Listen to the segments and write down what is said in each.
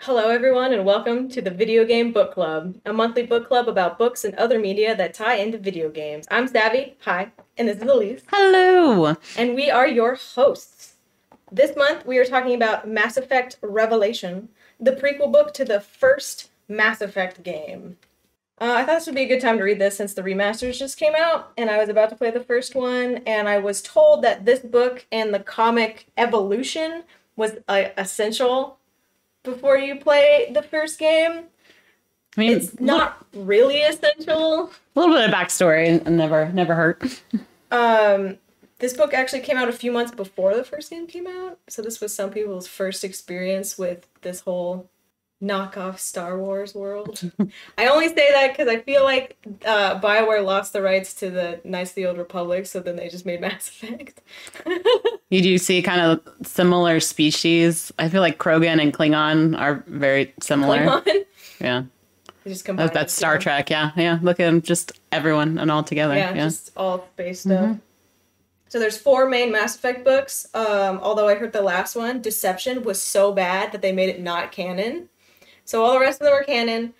Hello, everyone, and welcome to the Video Game Book Club, a monthly book club about books and other media that tie into video games. I'm Savvy, hi, and this is Elise. Hello! And we are your hosts. This month, we are talking about Mass Effect Revelation, the prequel book to the first Mass Effect game. I thought this would be a good time to read this since the remasters just came out, and I was about to play the first one, and I was told that this book and the comic Evolution was essential before you play the first game. I mean, it's not really essential. A little bit of backstory and never hurt. This book actually came out a few months before the first game came out, so this was some people's first experience with this whole knockoff Star Wars world. I only say that because I feel like BioWare lost the rights to the Knights of the Old Republic, so then they just made Mass Effect. You do see kind of similar species. I feel like Krogan and Klingon are very similar. Klingon? Yeah. They just combined That's Star Trek, yeah. Look at them, just everyone and all together. Yeah, just all space stuff. So there's 4 main Mass Effect books, although I heard the last one, Deception, was so bad that they made it not canon. So all the rest of them are canon,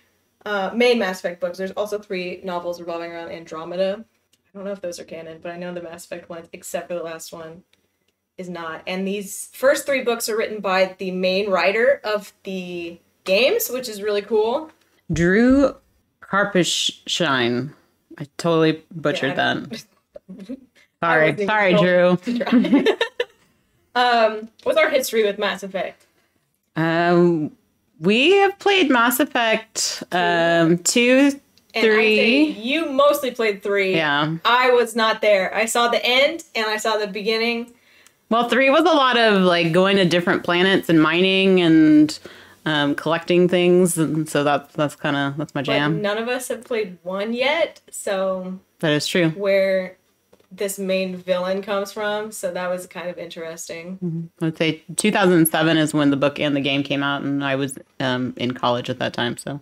main Mass Effect books. There's also 3 novels revolving around Andromeda. I don't know if those are canon, but I know the Mass Effect ones, except for the last one, is not. And these first 3 books are written by the main writer of the games, which is really cool. Drew Karpyshyn. I totally butchered that. Sorry, Drew. What's our history with Mass Effect? We have played Mass Effect 2, 3. And you mostly played 3. Yeah. I was not there. I saw the end and I saw the beginning. Well, 3 was a lot of like going to different planets and mining and collecting things, and so that's my jam. But none of us have played 1 yet, so that is true. Where this main villain comes from, so that was kind of interesting. I'd say 2007 is when the book and the game came out, and I was in college at that time. So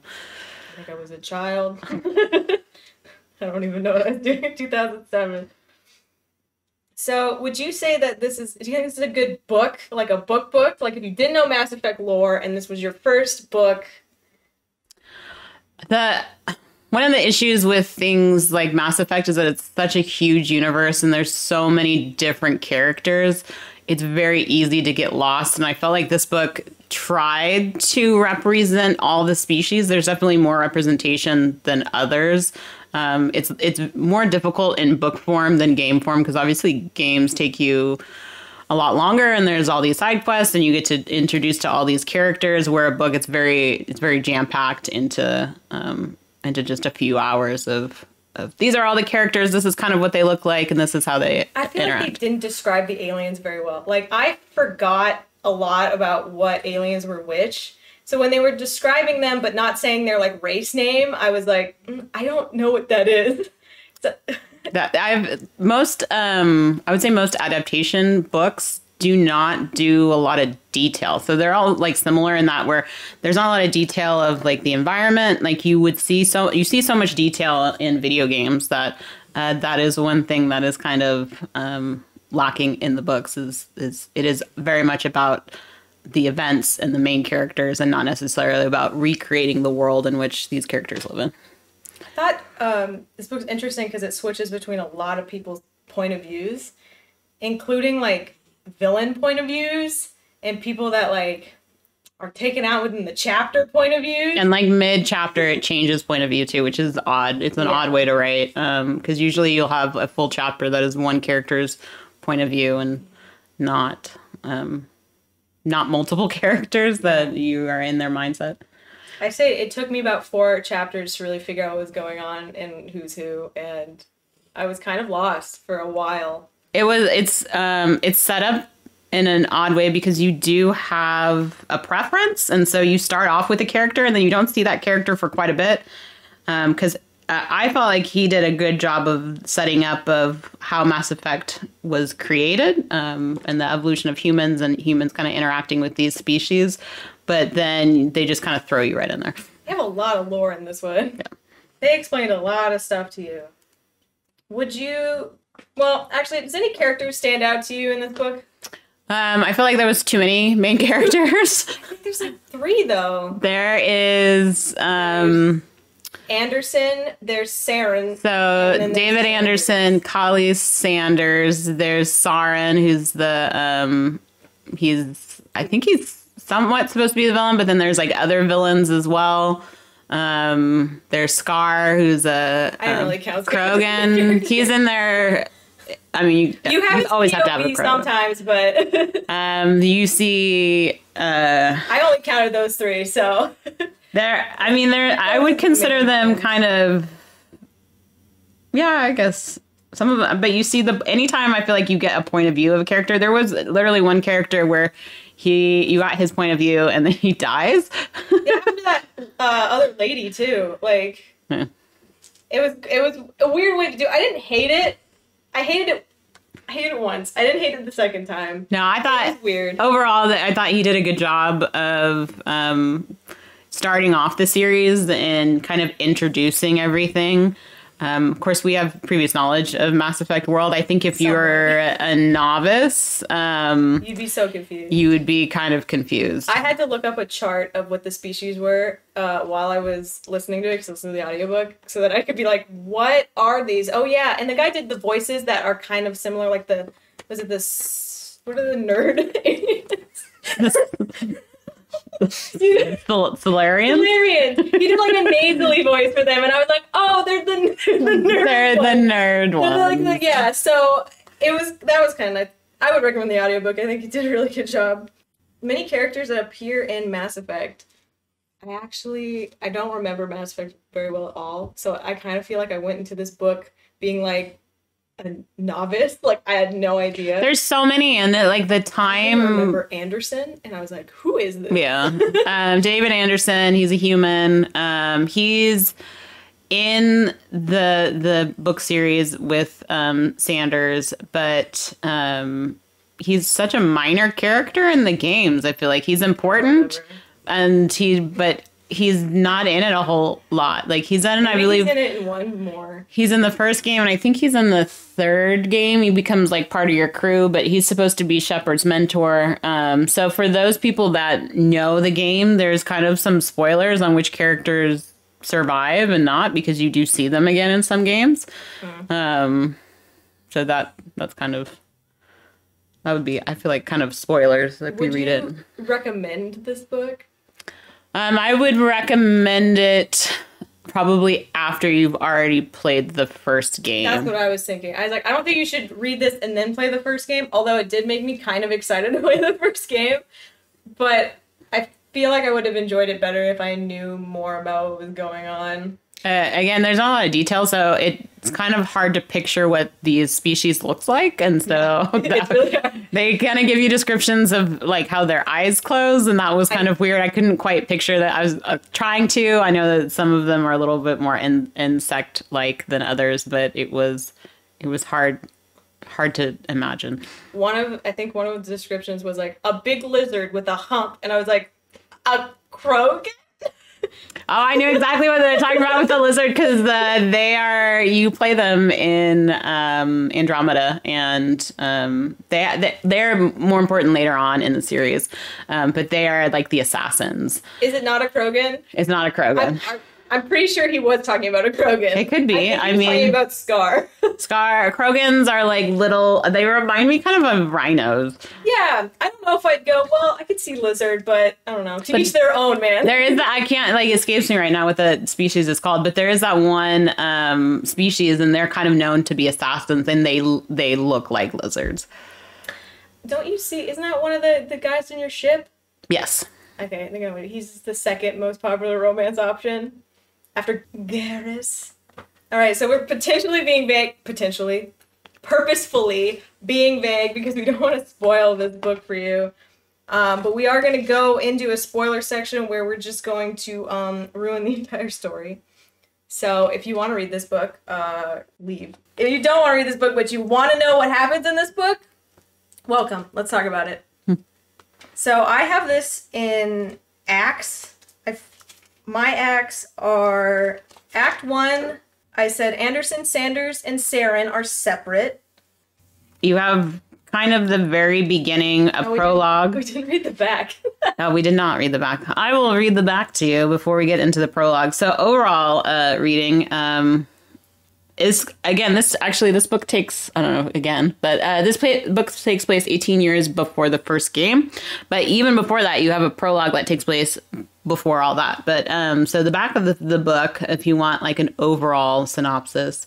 I think I was a child. I don't even know what I was doing in 2007. So would you say that do you think this is a good book? Like a book? Like if you didn't know Mass Effect lore and this was your first book? One of the issues with things like Mass Effect is that it's such a huge universe and there's so many different characters. It's very easy to get lost. And I felt like this book tried to represent all the species. There's definitely more representation than others. It's more difficult in book form than game form because obviously games take you a lot longer and there's all these side quests and you get to introduce to all these characters, where a book it's very jam-packed into just a few hours of these are all the characters, this is kind of what they look like, and this is how they I feel interact. Like they didn't describe the aliens very well. Like, I forgot a lot about what aliens were which. So when they were describing them but not saying their like race name, I was like, I don't know what that is. So I would say most adaptation books do not do a lot of detail. So they're all like similar in that where there's not a lot of detail of like the environment. Like you see so much detail in video games that that is one thing that is kind of lacking in the books is it is very much about the events and the main characters and not necessarily about recreating the world in which these characters live in. I thought this book's interesting because it switches between a lot of people's point of views, including like villain point of views and people that like are taken out within the chapter point of view. And like mid-chapter, it changes point of view too, which is odd. It's an odd way to write because usually you'll have a full chapter that is one character's point of view and not multiple characters that you are in their mindset. I say it took me about 4 chapters to really figure out what was going on and who's who, and I was kind of lost for a while. It's set up in an odd way because you do have a preference, and so you start off with a character and then you don't see that character for quite a bit because I felt like he did a good job of setting up of how Mass Effect was created and the evolution of humans and humans kind of interacting with these species. But then they just kind of throw you right in there. They have a lot of lore in this one. Yeah. They explained a lot of stuff to you. Well, actually, does any character stand out to you in this book? I feel like there was too many main characters. I think there's like 3 though. There is Anderson, there's Saren. So David Anderson, Collie Sanders, there's Saren, who's the I think he's somewhat supposed to be the villain, but then there's like other villains as well. There's Scar, who's a I don't really count Krogan. He's in there. I mean, you always have to have a Krogan sometimes, but you see. I only counted those 3, so. I would consider them kind of, yeah, I guess some of them, but you see anytime I feel like you get a point of view of a character, there was literally one character where you got his point of view and then he dies. It happened to that other lady too. Like, it was a weird way to do it. I didn't hate it. I hated it once. I didn't hate it the second time. No, I thought, it was weird. Overall, I thought he did a good job of, starting off the series and kind of introducing everything. Of course, we have previous knowledge of Mass Effect world. I think if you're a novice, you'd be so confused. You would be kind of confused. I had to look up a chart of what the species were while I was listening to it, because I listened to the audiobook, so that I could be like, what are these? Oh, yeah. And the guy did the voices that are kind of similar, like what are the nerd aliens? Solarian? He did like a nasally voice for them, and I was like, "Oh, they're the nerd. They're the nerd ones." Yeah. So that was kind of nice. I would recommend the audiobook. I think he did a really good job. Many characters that appear in Mass Effect. I don't remember Mass Effect very well at all, so I kind of feel like I went into this book being like a novice. Like, I had no idea. There's so many, and like the time. I remember Anderson, and I was like, "Who is this?" Yeah, David Anderson. He's a human. He's in the book series with Sanders, but he's such a minor character in the games. I feel like he's important, and he's not in it a whole lot. Like, he's in, I believe, he's in it in one more. He's in the first game, and I think he's in the third game. He becomes like part of your crew, but he's supposed to be Shepard's mentor. So for those people that know the game, there's kind of some spoilers on which characters survive and not, because you do see them again in some games. So that's kind of, that would be, I feel like, kind of spoilers if we read it. Would you recommend this book? I would recommend it probably after you've already played the first game. That's what I was thinking. I was like, I don't think you should read this and then play the first game, although it did make me kind of excited to play the first game. But I feel like I would have enjoyed it better if I knew more about what was going on. Again, there's not a lot of detail, so it's kind of hard to picture what these species looks like, and so they kind of give you descriptions of like how their eyes close, and that was kind of weird. I couldn't quite picture that. I was trying to. I know that some of them are a little bit more insect-like than others, but it was hard to imagine. I think one of the descriptions was like a big lizard with a hump, and I was like, a Krogan? Oh, I knew exactly what they're talking about with the lizard, because you play them in Andromeda, and they're more important later on in the series, but they are like the assassins. Is it not a Krogan? It's not a Krogan. I'm pretty sure he was talking about a Krogan. It could be. I mean, talking about Scar. Krogans are like little. They remind me kind of rhinos. Yeah, I don't know if I'd go. Well, I could see lizard, but I don't know. To each their own, man. There is I can't escapes me right now what the species is called, but there is that one species, and they're kind of known to be assassins, and they look like lizards. Don't you see? Isn't that one of the guys in your ship? Yes. Okay, I think he's the second most popular romance option. After Garrus. All right, so we're potentially being vague. Purposefully being vague, because we don't want to spoil this book for you. But we are going to go into a spoiler section where we're just going to ruin the entire story. So if you want to read this book, leave. If you don't want to read this book, but you want to know what happens in this book, welcome. Let's talk about it. So I have this in acts. My acts are Act 1. I said Anderson, Sanders, and Saren are separate. You have kind of the very beginning, a prologue. We didn't read the back. No, we did not read the back. I will read the back to you before we get into the prologue. So overall reading is, again, this book takes, I don't know, again, but this book takes place 18 years before the first game. But even before that, you have a prologue that takes place before all that. But so the back of the book, if you want like an overall synopsis,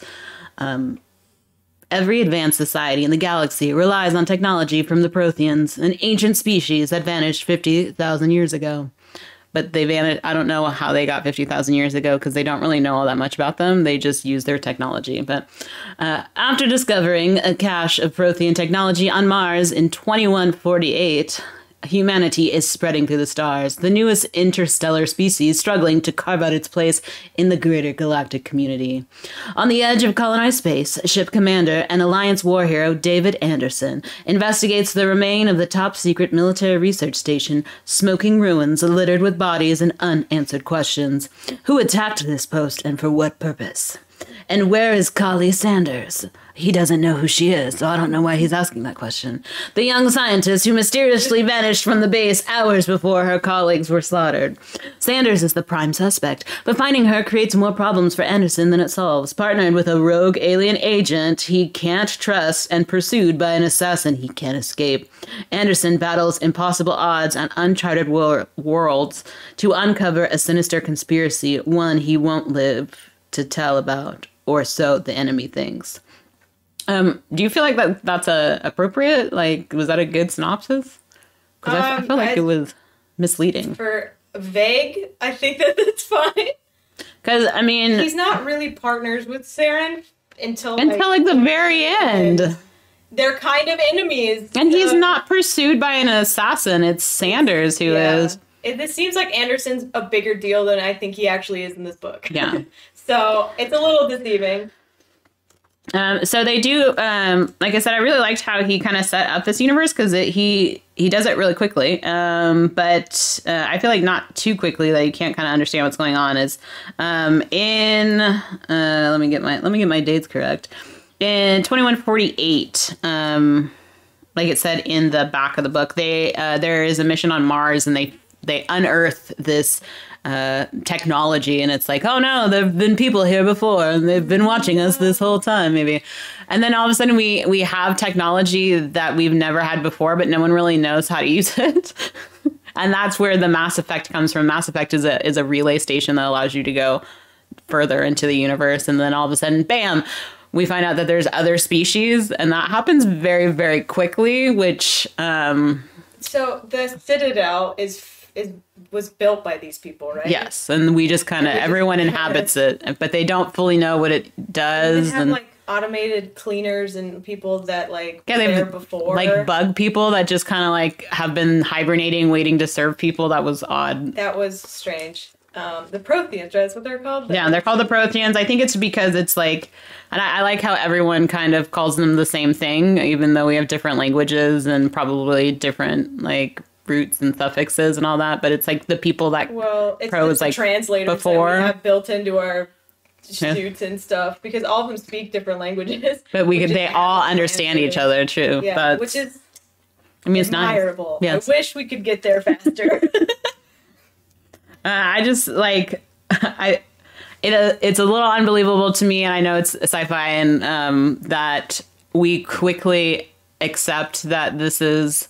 every advanced society in the galaxy relies on technology from the Protheans, an ancient species that vanished 50,000 years ago. But they vanished. I don't know how they got 50,000 years ago because they don't really know all that much about them. They just use their technology. But after discovering a cache of Prothean technology on Mars in 2148, humanity is spreading through the stars, the newest interstellar species struggling to carve out its place in the greater galactic community. On the edge of colonized space, ship commander and Alliance war hero David Anderson investigates the remain of the top-secret military research station, smoking ruins littered with bodies and unanswered questions. Who attacked this post and for what purpose? And where is Kali Sanders? He doesn't know who she is, so I don't know why he's asking that question. The young scientist who mysteriously vanished from the base hours before her colleagues were slaughtered. Sanders is the prime suspect, but finding her creates more problems for Anderson than it solves. Partnered with a rogue alien agent he can't trust and pursued by an assassin he can't escape, Anderson battles impossible odds and uncharted worlds to uncover a sinister conspiracy, one he won't live to tell about, or so the enemy thinks. Do you feel like that's appropriate? Like, was that a good synopsis? Because I feel like it was misleading. For vague, I think that's fine. Because, I mean... he's not really partners with Saren until like the very end. They're kind of enemies. And he's not pursued by an assassin. It's Sanders who is. This seems like Anderson's a bigger deal than I think he actually is in this book. Yeah. So it's a little deceiving. So they do, like I said, I really liked how he kind of set up this universe because he does it really quickly. But I feel like not too quickly that you can't kind of understand what's going on. Is let me get my dates correct. In 2148, like it said in the back of the book, there is a mission on Mars and they unearth this technology, and it's like, oh no, there've been people here before and they've been watching us this whole time, maybe. And then all of a sudden we have technology that we've never had before, but no one really knows how to use it. And that's where the Mass Effect comes from. Mass Effect is a relay station that allows you to go further into the universe, and then all of a sudden, bam, we find out that there's other species, and that happens very, very quickly, which so the Citadel was built by these people, right? Yes, and we just kind of, everyone inhabits it, but they don't fully know what it does. They have like automated cleaners and people that like were there before. Like bug people that just kind of like have been hibernating, waiting to serve people. That was odd. That was strange. The Protheans, right? That's what they're called? Yeah, they're called the Protheans. I think it's because it's like, and I like how everyone kind of calls them the same thing, even though we have different languages and probably different like roots and suffixes and all that, but it's like the people that it's like translators before that we have built into our suits and stuff, because all of them speak different languages. But they all understand each other, true. Yeah, which is, I mean, it's admirable. Nice. Yes. I wish we could get there faster. I just like it's a little unbelievable to me, and I know it's sci-fi, and that we quickly accept that this is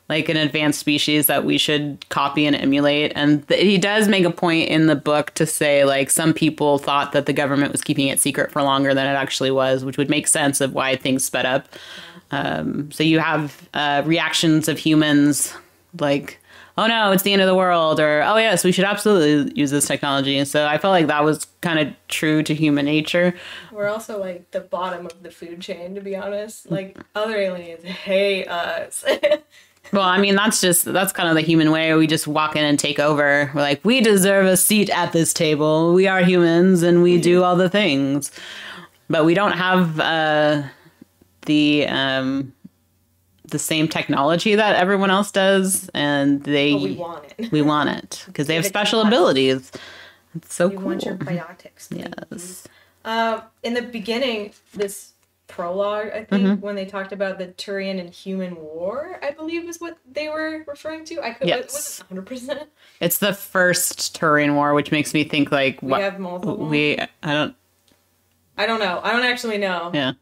like an advanced species that we should copy and emulate. And he does make a point in the book to say, like, some people thought that the government was keeping it secret for longer than it actually was, which would make sense of why things sped up. So you have reactions of humans like, oh no, it's the end of the world, or oh yes, we should absolutely use this technology. And so I felt like that was kind of true to human nature. We're also like the bottom of the food chain, to be honest. Like, other aliens hate us. Well, I mean, that's kind of the human way. We just walk in and take over. We're like, we deserve a seat at this table. We are humans and we do all the things. But we don't have the same technology that everyone else does. And we want it. We want it because they have special abilities. It's so cool. We want your biotics. Yes. In the beginning, this prologue, I think, when they talked about the Turian and human war, I believe is what they were referring to. I wasn't 100%. It's the first Turian war, which makes me think like we have multiple. I don't know. I don't actually know. Yeah.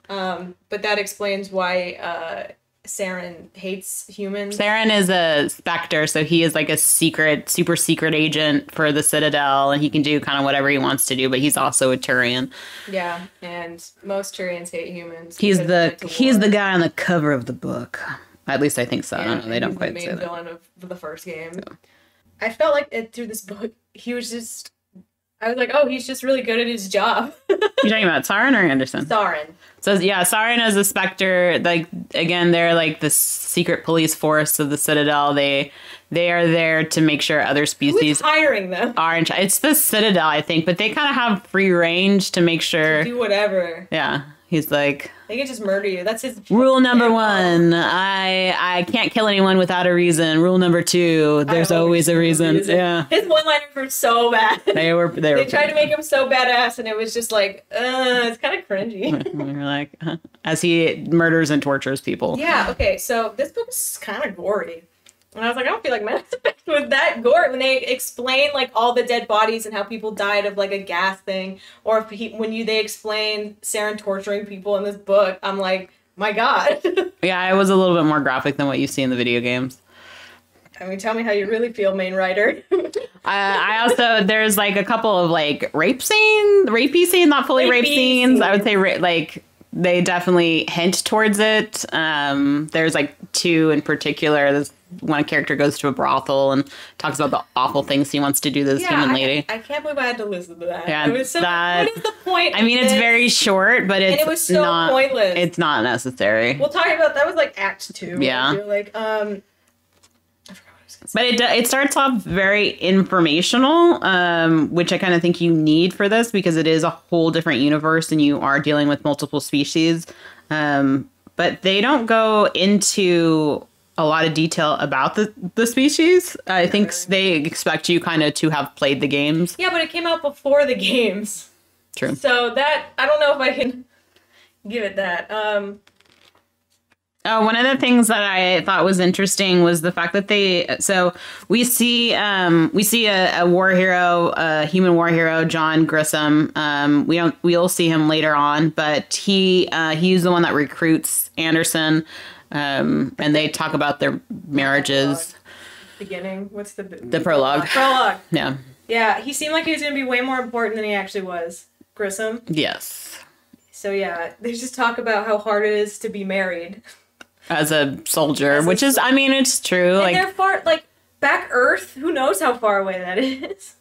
But that explains why Saren hates humans. Saren is a Spectre, so he is like a super secret agent for the Citadel, and he can do kind of whatever he wants to do, but he's also a Turian. Yeah, and most Turians hate humans. He's the guy on the cover of the book. At least I think so. Yeah, I don't know. They don't quite say that. He's the main villain of the first game. So. I felt like through this book, I was like, oh, he's just really good at his job. You're talking about Saren or Anderson? Saren. So yeah, Saren is a Spectre. Like, again, they're like the secret police force of the Citadel. They are there to make sure other species Who's hiring them are in charge. It's the Citadel, I think, but they kind of have free range to make sure to do whatever. Yeah, he's like, they can just murder you. That's his rule number one. I can't kill anyone without a reason. Rule number two, there's always a reason. Yeah, his one-liners were so bad. They tried to make him so badass, and it was just like, it's kind of cringy. We're like, as he murders and tortures people. Yeah. Okay. So this book is kind of gory. And I was like, I don't feel like Mass Effect was that gory when they explain like all the dead bodies and how people died of like a gas thing, or if they explain Saren torturing people in this book. I'm like, my God. Yeah, it was a little bit more graphic than what you see in the video games. I mean, tell me how you really feel, main writer. I also, there's like a couple of like rapey scenes, not fully rape scenes. I would say like they definitely hint towards it. There's like two in particular. There's one character goes to a brothel and talks about the awful things he wants to do to this human lady. I can't believe I had to listen to that. Yeah, what is the point? I mean, it's very short, but it was so pointless. It's not necessary. We'll talk about that. Was like Act 2. Yeah. I feel like I forgot what I was gonna say. But it starts off very informational, which I kind of think you need for this because it is a whole different universe and you are dealing with multiple species. But they don't go into a lot of detail about the species. I think they expect you kind of to have played the games. Yeah, but it came out before the games. True. So that, I don't know if I can give it that. One of the things that I thought was interesting was the fact that we see a war hero, a human war hero, John Grissom. We'll see him later on, but he's the one that recruits Anderson. And they talk about their marriages. Beginning. What's the prologue? Prologue. Yeah. Yeah, he seemed like he was going to be way more important than he actually was. Grissom. Yes. So yeah, they just talk about how hard it is to be married. As a soldier, which is, I mean, it's true. And they're far, like, back Earth, who knows how far away that is.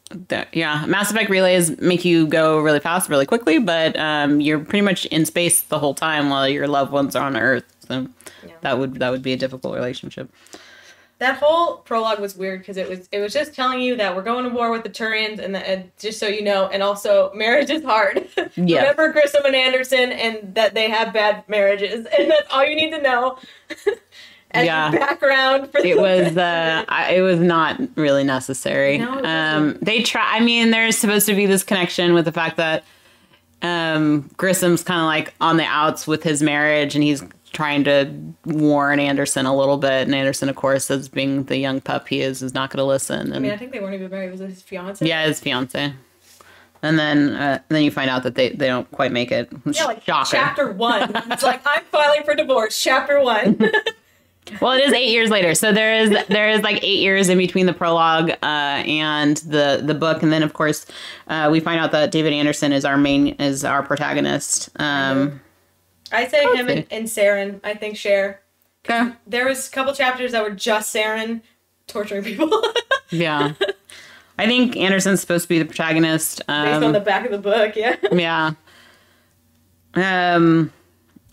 Yeah, Mass Effect relays make you go really fast, really quickly, but you're pretty much in space the whole time while your loved ones are on Earth. So that would be a difficult relationship. That whole prologue was weird because it was just telling you that we're going to war with the Turians and just so you know, and also marriage is hard. Yeah. Remember Grissom and Anderson and that they have bad marriages, and that's all you need to know. As background for it was not really necessary. No, they try. I mean, there's supposed to be this connection with the fact that Grissom's kind of like on the outs with his marriage, and he's trying to warn Anderson a little bit, and Anderson, of course, as being the young pup he is not going to listen. And, I mean, I think they weren't even married. Was it his fiance? Yeah, his fiance. And then you find out that they don't quite make it. Yeah, like Shocker. Chapter 1. It's like, I'm filing for divorce. Chapter 1. Well, it is 8 years later, so there is like 8 years in between the prologue and the book, and then of course we find out that David Anderson is our protagonist. I say him and Saren. I think Cher. Okay. There was a couple chapters that were just Saren torturing people. Yeah. I think Anderson's supposed to be the protagonist. Based on the back of the book, yeah. Yeah.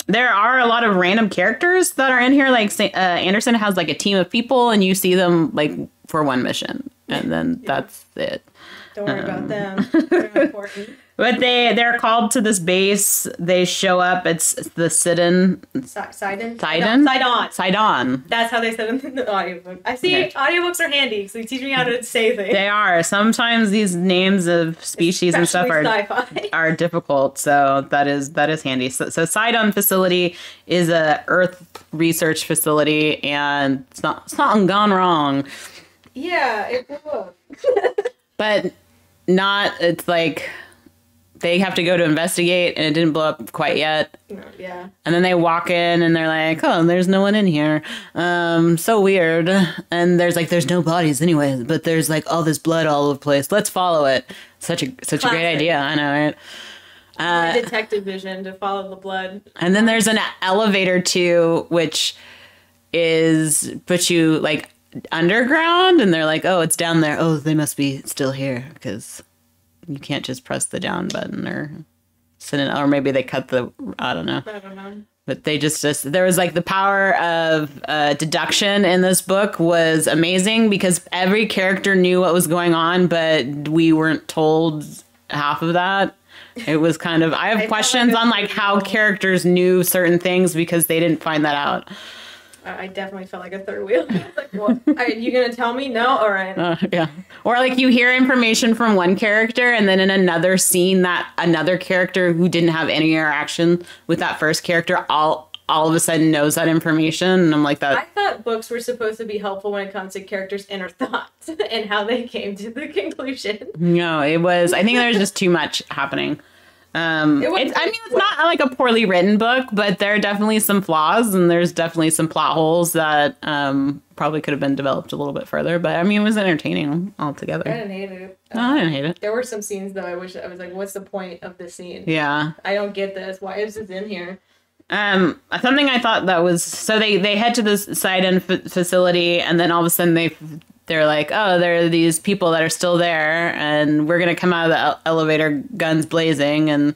There are a lot of random characters that are in here. Like Anderson has like a team of people, and you see them like for one mission. and then that's it. Don't worry about them. They're not important. But they're called to this base. They show up. It's the Sidon. Sidon? Sidon. That's how they said it in the audiobook. I see audiobooks are handy because they teach me how to say things. They are. Sometimes these names of species and stuff are difficult. So that is handy. So Sidon facility is a Earth research facility, and it's not gone wrong. Yeah, it blew up. But not. It's like they have to go to investigate, and it didn't blow up quite yet. No, yeah. And then they walk in, and they're like, "Oh, there's no one in here. So weird." And there's no bodies anyways, but there's like all this blood all over the place. Let's follow it. Such a great idea. I know, right? Detective vision to follow the blood. And then there's an elevator too, which puts you like underground, and they're like, "Oh, it's down there. Oh, they must be still here because." You can't just press the down button or send it, or maybe they cut I don't know. But they just there was like the power of deduction in this book was amazing because every character knew what was going on, but we weren't told half of that. It was kind of, I have questions on like how characters knew certain things because they didn't find that out. I definitely felt like a third wheel. Like, what? Are you going to tell me? No? All right. Yeah. Or like you hear information from one character and then in another scene that another character who didn't have any interaction with that first character all of a sudden knows that information. And I'm like that. I thought books were supposed to be helpfful when it comes to characters' inner thoughts and how they came to the conclusion. No, it was, I think there's just too much happening. It's not like a poorly written book, but there are definitely some flaws and there's definitely some plot holes that probably could have been developed a little bit further. But I mean, it was entertaining altogether. I didn't hate it. No, I didn't hate it. There were some scenes though I was like, what's the point of this scene? Yeah. I don't get this. Why is this in here? Something I thought that was, so they head to this Sidon facility and then all of a sudden they're like, oh, there are these people that are still there and we're going to come out of the elevator guns blazing, and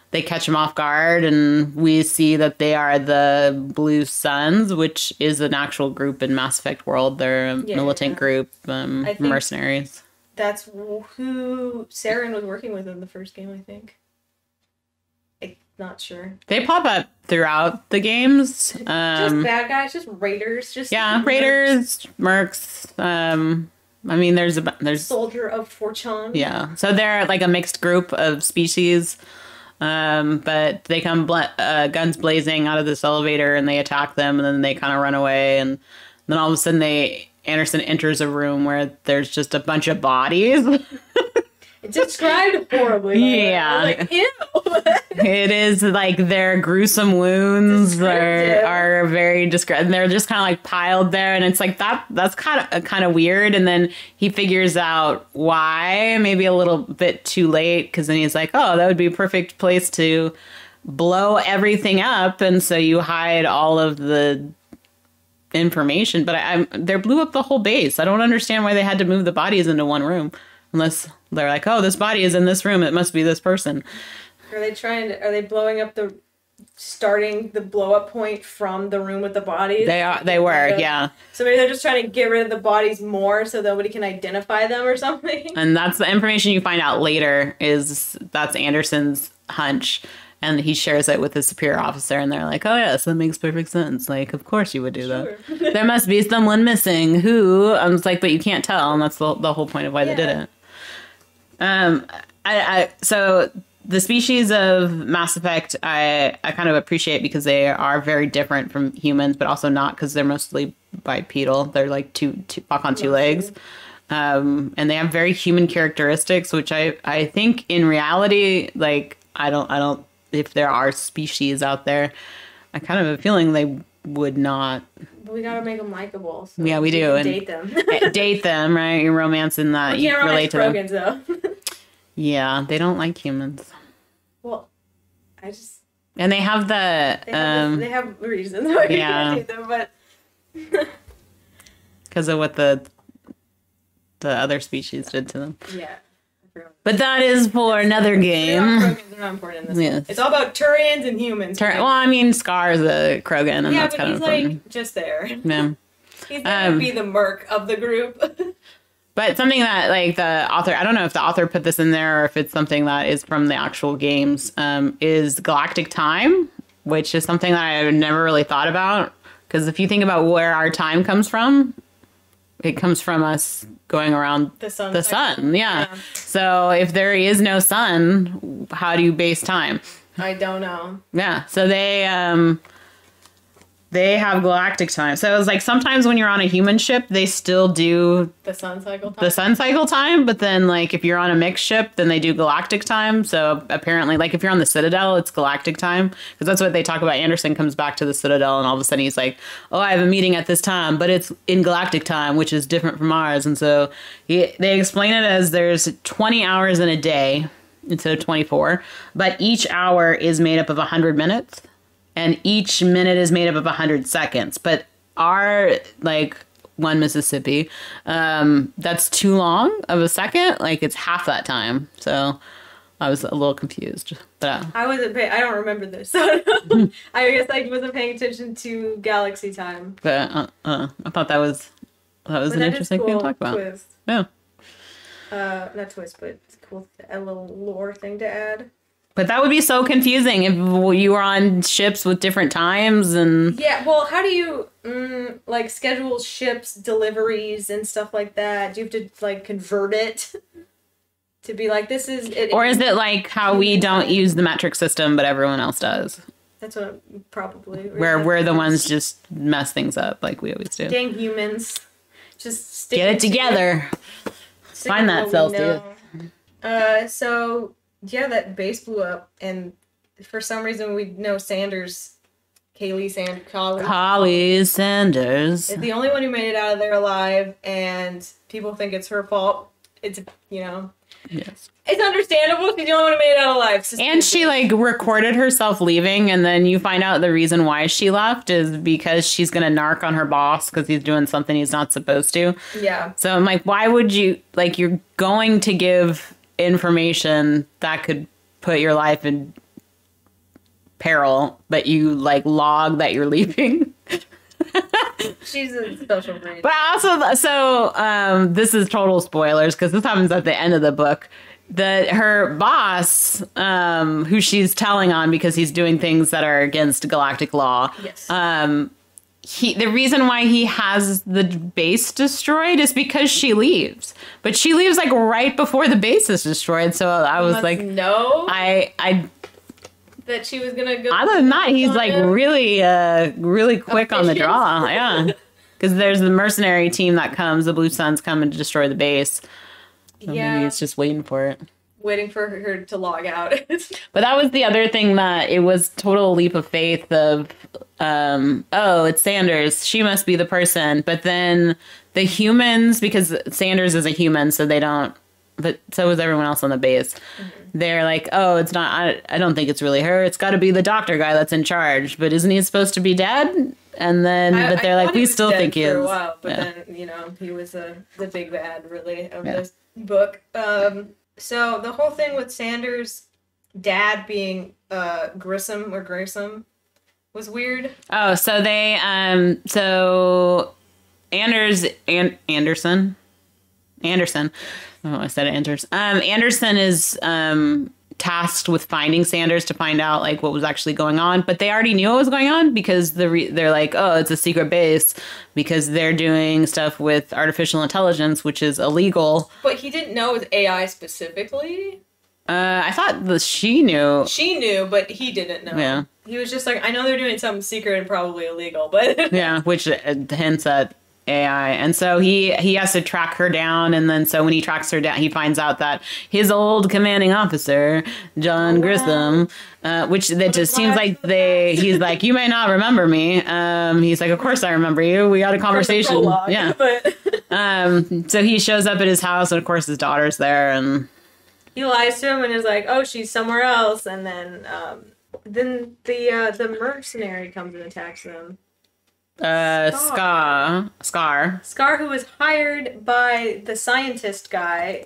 they catch them off guard and we see that they are the Blue Suns, which is an actual group in Mass Effect world. They're a militant group, mercenaries. That's who Saren was working with in the first game, I think. Not sure. They pop up throughout the games. Just bad guys, just raiders, raiders, mercs. I mean, there's soldier of fortune. Yeah, so they're like a mixed group of species, but they come guns blazing out of this elevator and they attack them, and then they kind of run away, and then all of a sudden Anderson enters a room where there's just a bunch of bodies. It's described horribly. Yeah. Like, ew. It is like their gruesome wounds are very descriptive. And they're just kind of like piled there. And it's like that's kind of weird. And then he figures out why, maybe a little bit too late. Because then he's like, oh, that would be a perfect place to blow everything up. And so you hide all of the information. But they blew up the whole base. I don't understand why they had to move the bodies into one room. Unless they're like, oh, this body is in this room. It must be this person. Are they blowing up starting the blow up point from the room with the bodies? They were, yeah. So maybe they're just trying to get rid of the bodies more so nobody can identify them or something. And that's the information you find out later that's Anderson's hunch. And he shares it with his superior officer, and they're like, oh, yes, that makes perfect sense. Like, of course you would do that. There must be someone missing. Who? I was like, but you can't tell, and that's the whole point of why they did it. So the species of Mass Effect, I kind of appreciate because they are very different from humans, but also not because they're mostly bipedal. They're like walk on two legs. And they have very human characteristics, which I think in reality, like, I don't, if there are species out there, I kind of have a feeling they would not. But we gotta make them likable. So yeah, we do. And date them. Date them, right? You're romancing that. You can't relate to Krogans, them. Though. Yeah, they don't like humans. Well, and they have they have reasons why we can't date them, but because of what the other species did to them. Yeah. But that is for another game. They're not important in this one. It's all about Turians and humans. Well, I mean, Scar's a Krogan, and that's kind of important. Like just there. Yeah. He's gonna be the merc of the group. But something that like the author, I don't know if the author put this in there or if it's something that is from the actual games, is galactic time, which is something that I've never really thought about. Because if you think about where our time comes from, it comes from us going around the sun. Yeah. So if there is no sun, how do you base time? I don't know. Yeah. So they have galactic time. So it's like sometimes when you're on a human ship, they still do the sun cycle time. But then like if you're on a mixed ship, then they do galactic time. So apparently like if you're on the Citadel, it's galactic time. Because that's what they talk about. Anderson comes back to the Citadel and all of a sudden he's like, oh, I have a meeting at this time, but it's in galactic time, which is different from ours. And so they explain it as there's 20 hours in a day instead of 24. But each hour is made up of 100 minutes. And each minute is made up of 100 seconds. But our, like, one Mississippi, that's too long of a second. Like, it's half that time. So I was a little confused. But I don't remember this. So I guess I wasn't paying attention to galaxy time. But I thought that was an interesting thing to talk about. Twist. Yeah. Not twist, but it's cool. A little lore thing to add. But that would be so confusing if you were on ships with different times and... Yeah, well, how do you, like, schedule ships, deliveries, and stuff like that? Do you have to, like, convert it to be like, this is... Or is it like how we don't use the metric system, but everyone else does? That's what probably... Where we're the ones just mess things up like we always do. Dang humans. Just get it together. Find that Celsius. So... Yeah, that base blew up, and for some reason we know Sanders, Collie Sanders is the only one who made it out of there alive, and people think it's her fault. It's, yes, it's understandable. She's the only one who made it out alive. And she, like, recorded herself leaving, and then you find out the reason why she left is because she's going to narc on her boss because he's doing something he's not supposed to. Yeah. So I'm like, why would you, like, you're going to give information that could put your life in peril, but you like log that you're leaving. She's a special breed. But also, this is total spoilers because this happens at the end of the book. That her boss, who she's telling on because he's doing things that are against galactic law. Yes. The reason why he has the base destroyed is because she leaves. But she leaves like right before the base is destroyed. So I was like, no, I that she was gonna go. Other than that, he's like really quick on the draw. Yeah, because there's the mercenary team that comes. The Blue Suns come and destroy the base. So maybe it's just waiting for it. Waiting for her to log out. But that was the other thing that it was total leap of faith of, oh, it's Sanders. She must be the person. But then the humans, because Sanders is a human, so they don't, but so is everyone else on the base. Mm-hmm. They're like, oh, it's not, I don't think it's really her. It's got to be the doctor guy that's in charge. But isn't he supposed to be dead? And then, but they're like, we still think he is. For a while, but then, he was the big bad, really, of this book. So the whole thing with Sanders' dad being Grissom was weird. Oh, so they so Anderson. Oh, I said Anders. Anderson is tasked with finding Sanders to find out like what was actually going on, but they already knew what was going on because they're like, oh, it's a secret base because they're doing stuff with artificial intelligence, which is illegal. But he didn't know it was AI specifically. I thought she knew. She knew, but he didn't know. Yeah. He was just like, I know they're doing something secret and probably illegal, but yeah, which hints at AI. And so he has to track her down, and then so when he tracks her down, he finds out that his old commanding officer, John Grissom, which that just seems like he's like, you may not remember me. He's like, of course I remember you. We had a conversation. Yeah. But so he shows up at his house, and of course his daughter's there, and he lies to him and is like, oh, she's somewhere else, and then the mercenary comes and attacks them. Scar, who was hired by the scientist guy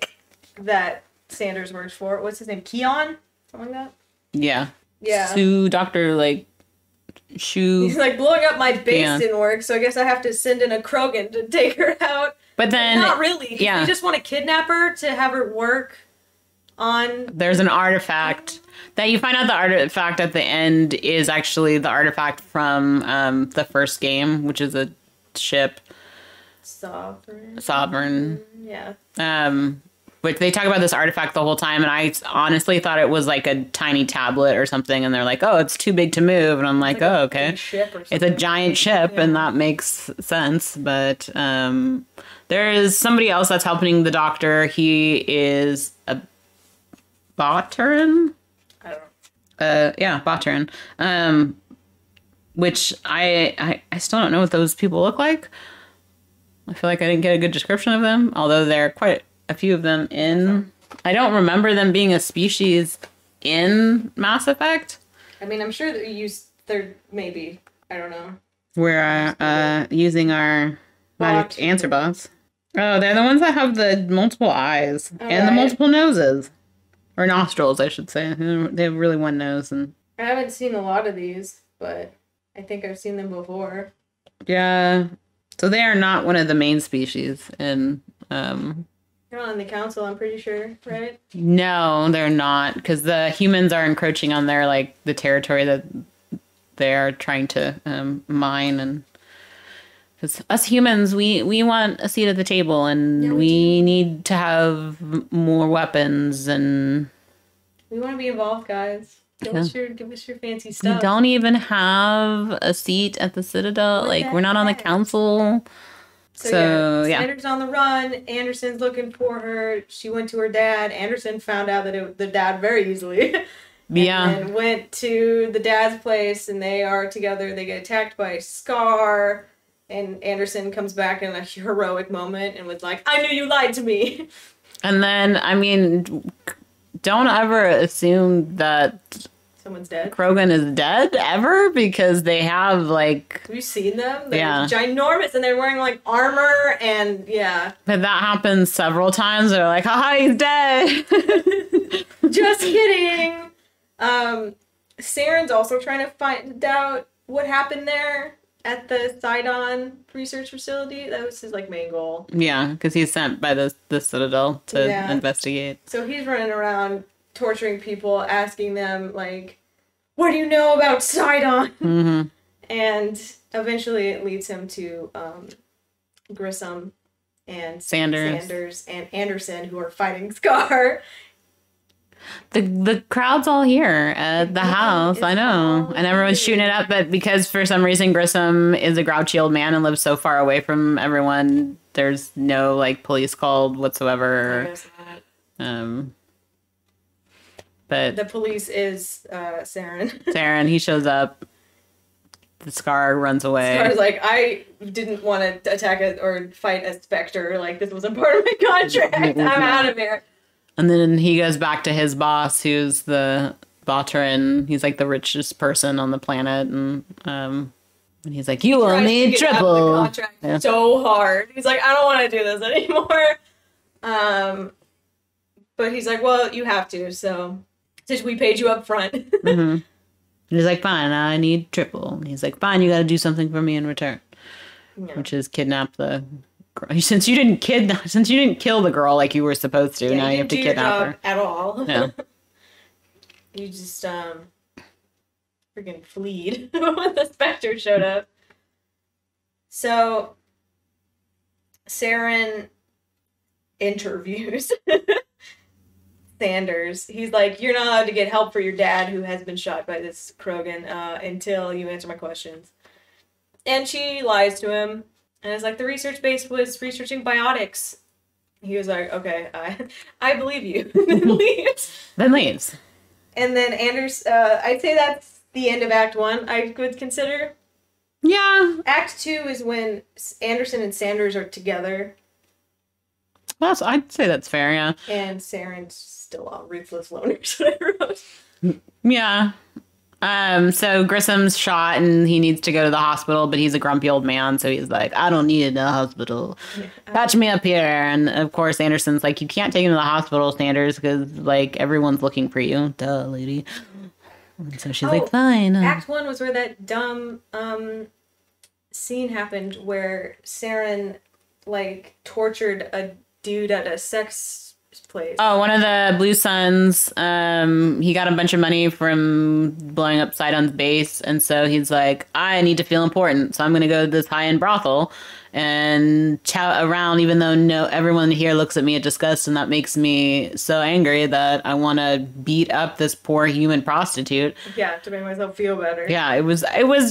that Sanders works for. What's his name? Keon? Something like that? Yeah. Yeah. He's like, blowing up my base didn't work, so I guess I have to send in a Krogan to take her out. But then... Not really. Yeah. They just want to kidnap her to have her work on... There's an artifact that you find out the artifact at the end is actually the artifact from the first game, which is a ship. Sovereign. Yeah. Which they talk about this artifact the whole time, and I honestly thought it was like a tiny tablet or something, and they're like, oh, it's too big to move, and I'm like, oh, okay. It's a giant ship, and that makes sense, but there is somebody else that's helping the doctor. He is a Bataran? I don't know. Yeah, Bataran. Which I still don't know what those people look like. I feel like I didn't get a good description of them, although there are quite a few of them in... I don't remember them being a species in Mass Effect. I mean, I'm sure that they're maybe. I don't know. We're using our magic answer box. Oh, they're the ones that have the multiple eyes and the multiple noses. Or nostrils, I should say. They have really one nose. And I haven't seen a lot of these, but I think I've seen them before. Yeah. So they are not one of the main species in... They're not on the council, I'm pretty sure, right? No, they're not, because the humans are encroaching on their, like, the territory that they are trying to mine, and because us humans, we want a seat at the table, and we need to have more weapons, and we want to be involved, guys. Give us your fancy stuff. We don't even have a seat at the Citadel. Like, we're not on the council. So yeah. Sanders on the run. Anderson's looking for her. She went to her dad. Anderson found out that the dad very easily. And went to the dad's place, and they are together. They get attacked by Scar, and Anderson comes back in a heroic moment and was like, "I knew you lied to me." And then, I mean, don't ever assume that someone's dead. Krogan is dead ever, because they have, like... Have you seen them? They're ginormous, and they're wearing, like, armor, and, yeah. But that happens several times. They're like, haha, he's dead. Just kidding. Saren's also trying to find out what happened there at the Sidon research facility. That was his, like, main goal. Yeah, because he's sent by the Citadel to investigate. So he's running around torturing people, asking them, like, what do you know about Sidon? Mm-hmm. And eventually it leads him to Grissom and Sanders and Anderson, who are fighting Scar. The crowd's all here at the house, I know. And everyone's shooting it up, but because for some reason Grissom is a grouchy old man and lives so far away from everyone, there's no, like, police called whatsoever. I guess not. But the police is Saren. Saren, he shows up. The Scar runs away. Scar's like, I didn't want to attack it or fight a Spectre. Like, this wasn't part of my contract. I'm out of here. And then he goes back to his boss, who's the Bataran. He's like the richest person on the planet, and he's like, "You owe me triple." So hard. He's like, "I don't want to do this anymore." But he's like, "Well, you have to. So, since we paid you up front." Mm-hmm. He's like, "Fine, I need triple." And he's like, "Fine, you got to do something for me in return," which is kidnap the. Since you didn't kill the girl like you were supposed to, now you have to kidnap her at all. Yeah. You just freaking fleed when the Spectre showed up. So Saren interviews Sanders. He's like, "You're not allowed to get help for your dad, who has been shot by this Krogan, until you answer my questions." And she lies to him. And it's like, the research base was researching biotics. He was like, "Okay, I believe you." Then leaves. And then I'd say that's the end of Act 1, I would consider. Yeah. Act 2 is when Anderson and Sanders are together. Well, I'd say that's fair, yeah. And Saren's still all ruthless loners, what I wrote. Yeah. So Grissom's shot and he needs to go to the hospital, but he's a grumpy old man, so he's like, "I don't need a hospital. Patch me up here." And of course Anderson's like, "You can't take him to the hospital, Sanders, because like everyone's looking for you." Duh, lady. And so she's like, "Fine." Act 1 was where that dumb scene happened where Saren like tortured a dude at a sex place. Oh, one of the Blue Suns, he got a bunch of money from blowing up Sidon's base, and so he's like, I need to feel important, so I'm going to go to this high-end brothel and chout around, even though everyone here looks at me in disgust, and that makes me so angry that I want to beat up this poor human prostitute. Yeah, to make myself feel better. Yeah, it was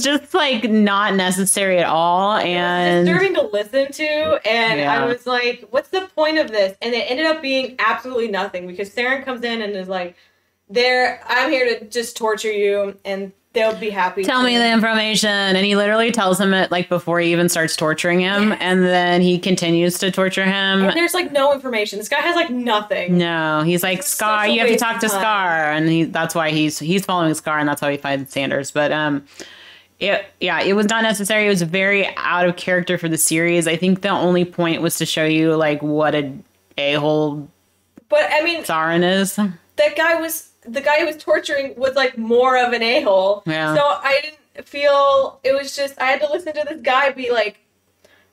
just like not necessary at all, and it was disturbing to listen to, and I was like, what's the point of this? And it ended up being absolutely nothing, because Saren comes in and is like, I'm here to just torture you, and they'll be happy. Tell me the information. And he literally tells him it like before he even starts torturing him. Yes. And then he continues to torture him. And there's like no information. This guy has like nothing. No, he's like, Scar, you have to talk to Scar. And that's why he's following Scar, and that's how he finds Sanders. But it was not necessary. It was very out of character for the series. I think the only point was to show you like what an a-hole Saren is. The guy who was torturing was like more of an a-hole. Yeah. So I didn't feel, it was just, I had to listen to this guy be like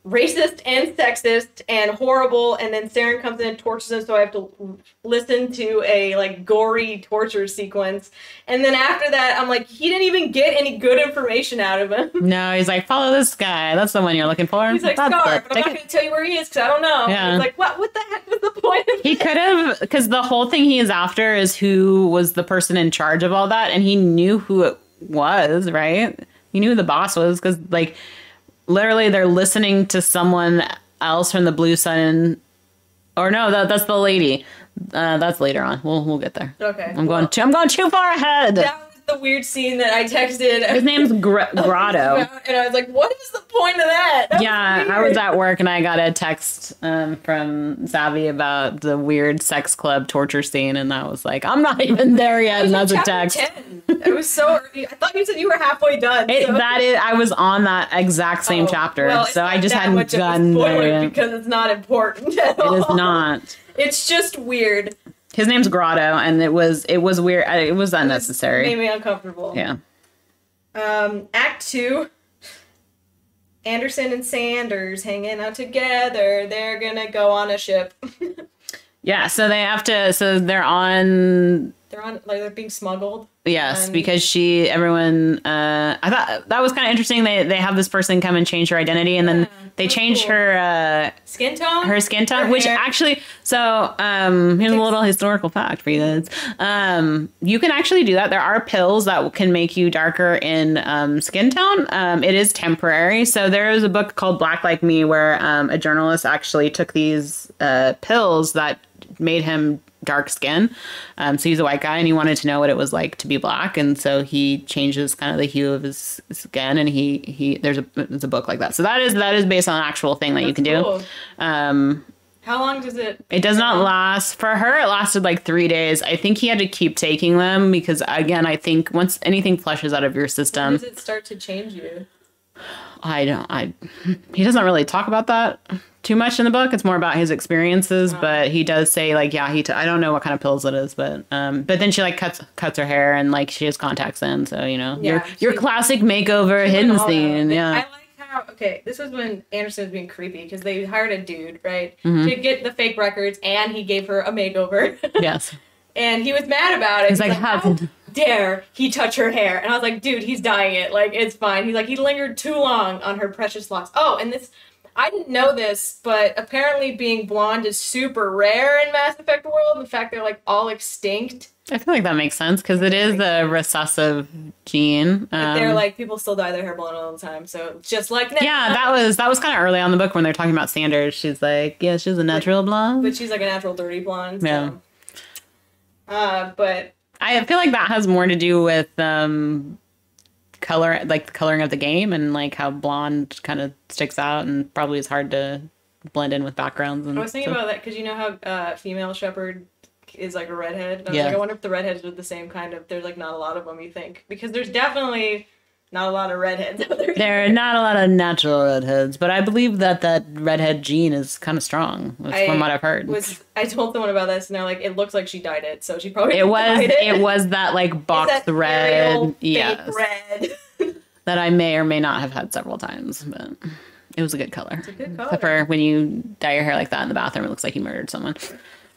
racist and sexist and horrible, and then Saren comes in and tortures him, so I have to listen to a like gory torture sequence. And then after that, I'm like, he didn't even get any good information out of him. No, he's like, follow this guy. That's the one you're looking for. He's like, Scar, but I'm not going to tell you where he is because I don't know. Yeah. He's like, what the heck was the point of He could have, because the whole thing he is after is who was the person in charge of all that, and he knew who it was, right? He knew who the boss was, because like, literally, they're listening to someone else from the Blue Sun, or no, that's the lady. That's later on. We'll get there. Okay. I'm going too far ahead. That was the weird scene that I texted. His name's Grotto, and I was like, "What is the point of that?" I was at work and I got a text from Savvy about the weird sex club torture scene, and I was like, "I'm not even there yet." And that's a text. 10. It was so early. I thought you said you were halfway done. I was on that exact same chapter, well, so I just hadn't gotten there because it's not important at all. It is not. It's just weird. His name's Grotto, and it was weird. It was unnecessary. It made me uncomfortable. Yeah. Act 2. Anderson and Sanders hanging out together. They're gonna go on a ship. Yeah, so they have to. So they're on. They're being smuggled. Yes, because everyone. I thought that was kind of interesting. They have this person come and change her identity, and then they change her skin tone. Her skin tone, which actually. So here's a little historical fact for you guys. You can actually do that. There are pills that can make you darker in skin tone. It is temporary. So there is a book called Black Like Me where a journalist actually took these pills that made him dark skin. So he's a white guy and he wanted to know what it was like to be black, and so he changes kind of the hue of his skin, and there's a book like that. So that is based on an actual thing that you can do. How long does it? It does not last. For her, it lasted like 3 days. I think he had to keep taking them because, again, I think once anything flushes out of your system, when does it start to change you? He doesn't really talk about that too much in the book. It's more about his experiences, but he does say like, I don't know what kind of pills it is, but then she like cuts her hair and like she has contacts in. So, your classic makeover hidden scene. Yeah. I like how, this was when Anderson was being creepy because they hired a dude, right? To get the fake records, and he gave her a makeover. Yes. And he was mad about it. He's like, how dare he touch her hair? And I was like, dude, he's dyeing it. Like, it's fine. He's like, he lingered too long on her precious locks. Oh, and this, I didn't know this, but apparently being blonde is super rare in Mass Effect world. In fact, they're like all extinct. I feel like that makes sense because it is a recessive gene. They're like, people still dye their hair blonde all the time. So just like now. Yeah, that was kind of early on in the book when they're talking about Sanders. She's like, yeah, she's a natural blonde. But she's like a natural dirty blonde. So. Yeah. But I feel like that has more to do with color, like the coloring of the game, and like how blonde kind of sticks out and probably is hard to blend in with backgrounds. And I was thinking about that because you know how female shepherd is like a redhead. And I was like, I wonder if the redheads are the same kind of. There's like not a lot of them, you think, because there's definitely not a lot of redheads out there. There are not a lot of natural redheads, but I believe that redhead gene is kind of strong, from what I've heard. I told someone about this, and they're like, "It looks like she dyed it, so she probably dyed it." It was that like boxed red, fake red that I may or may not have had several times. But It was a good color. It's a good color. Except for when you dye your hair like that in the bathroom, it looks like you murdered someone.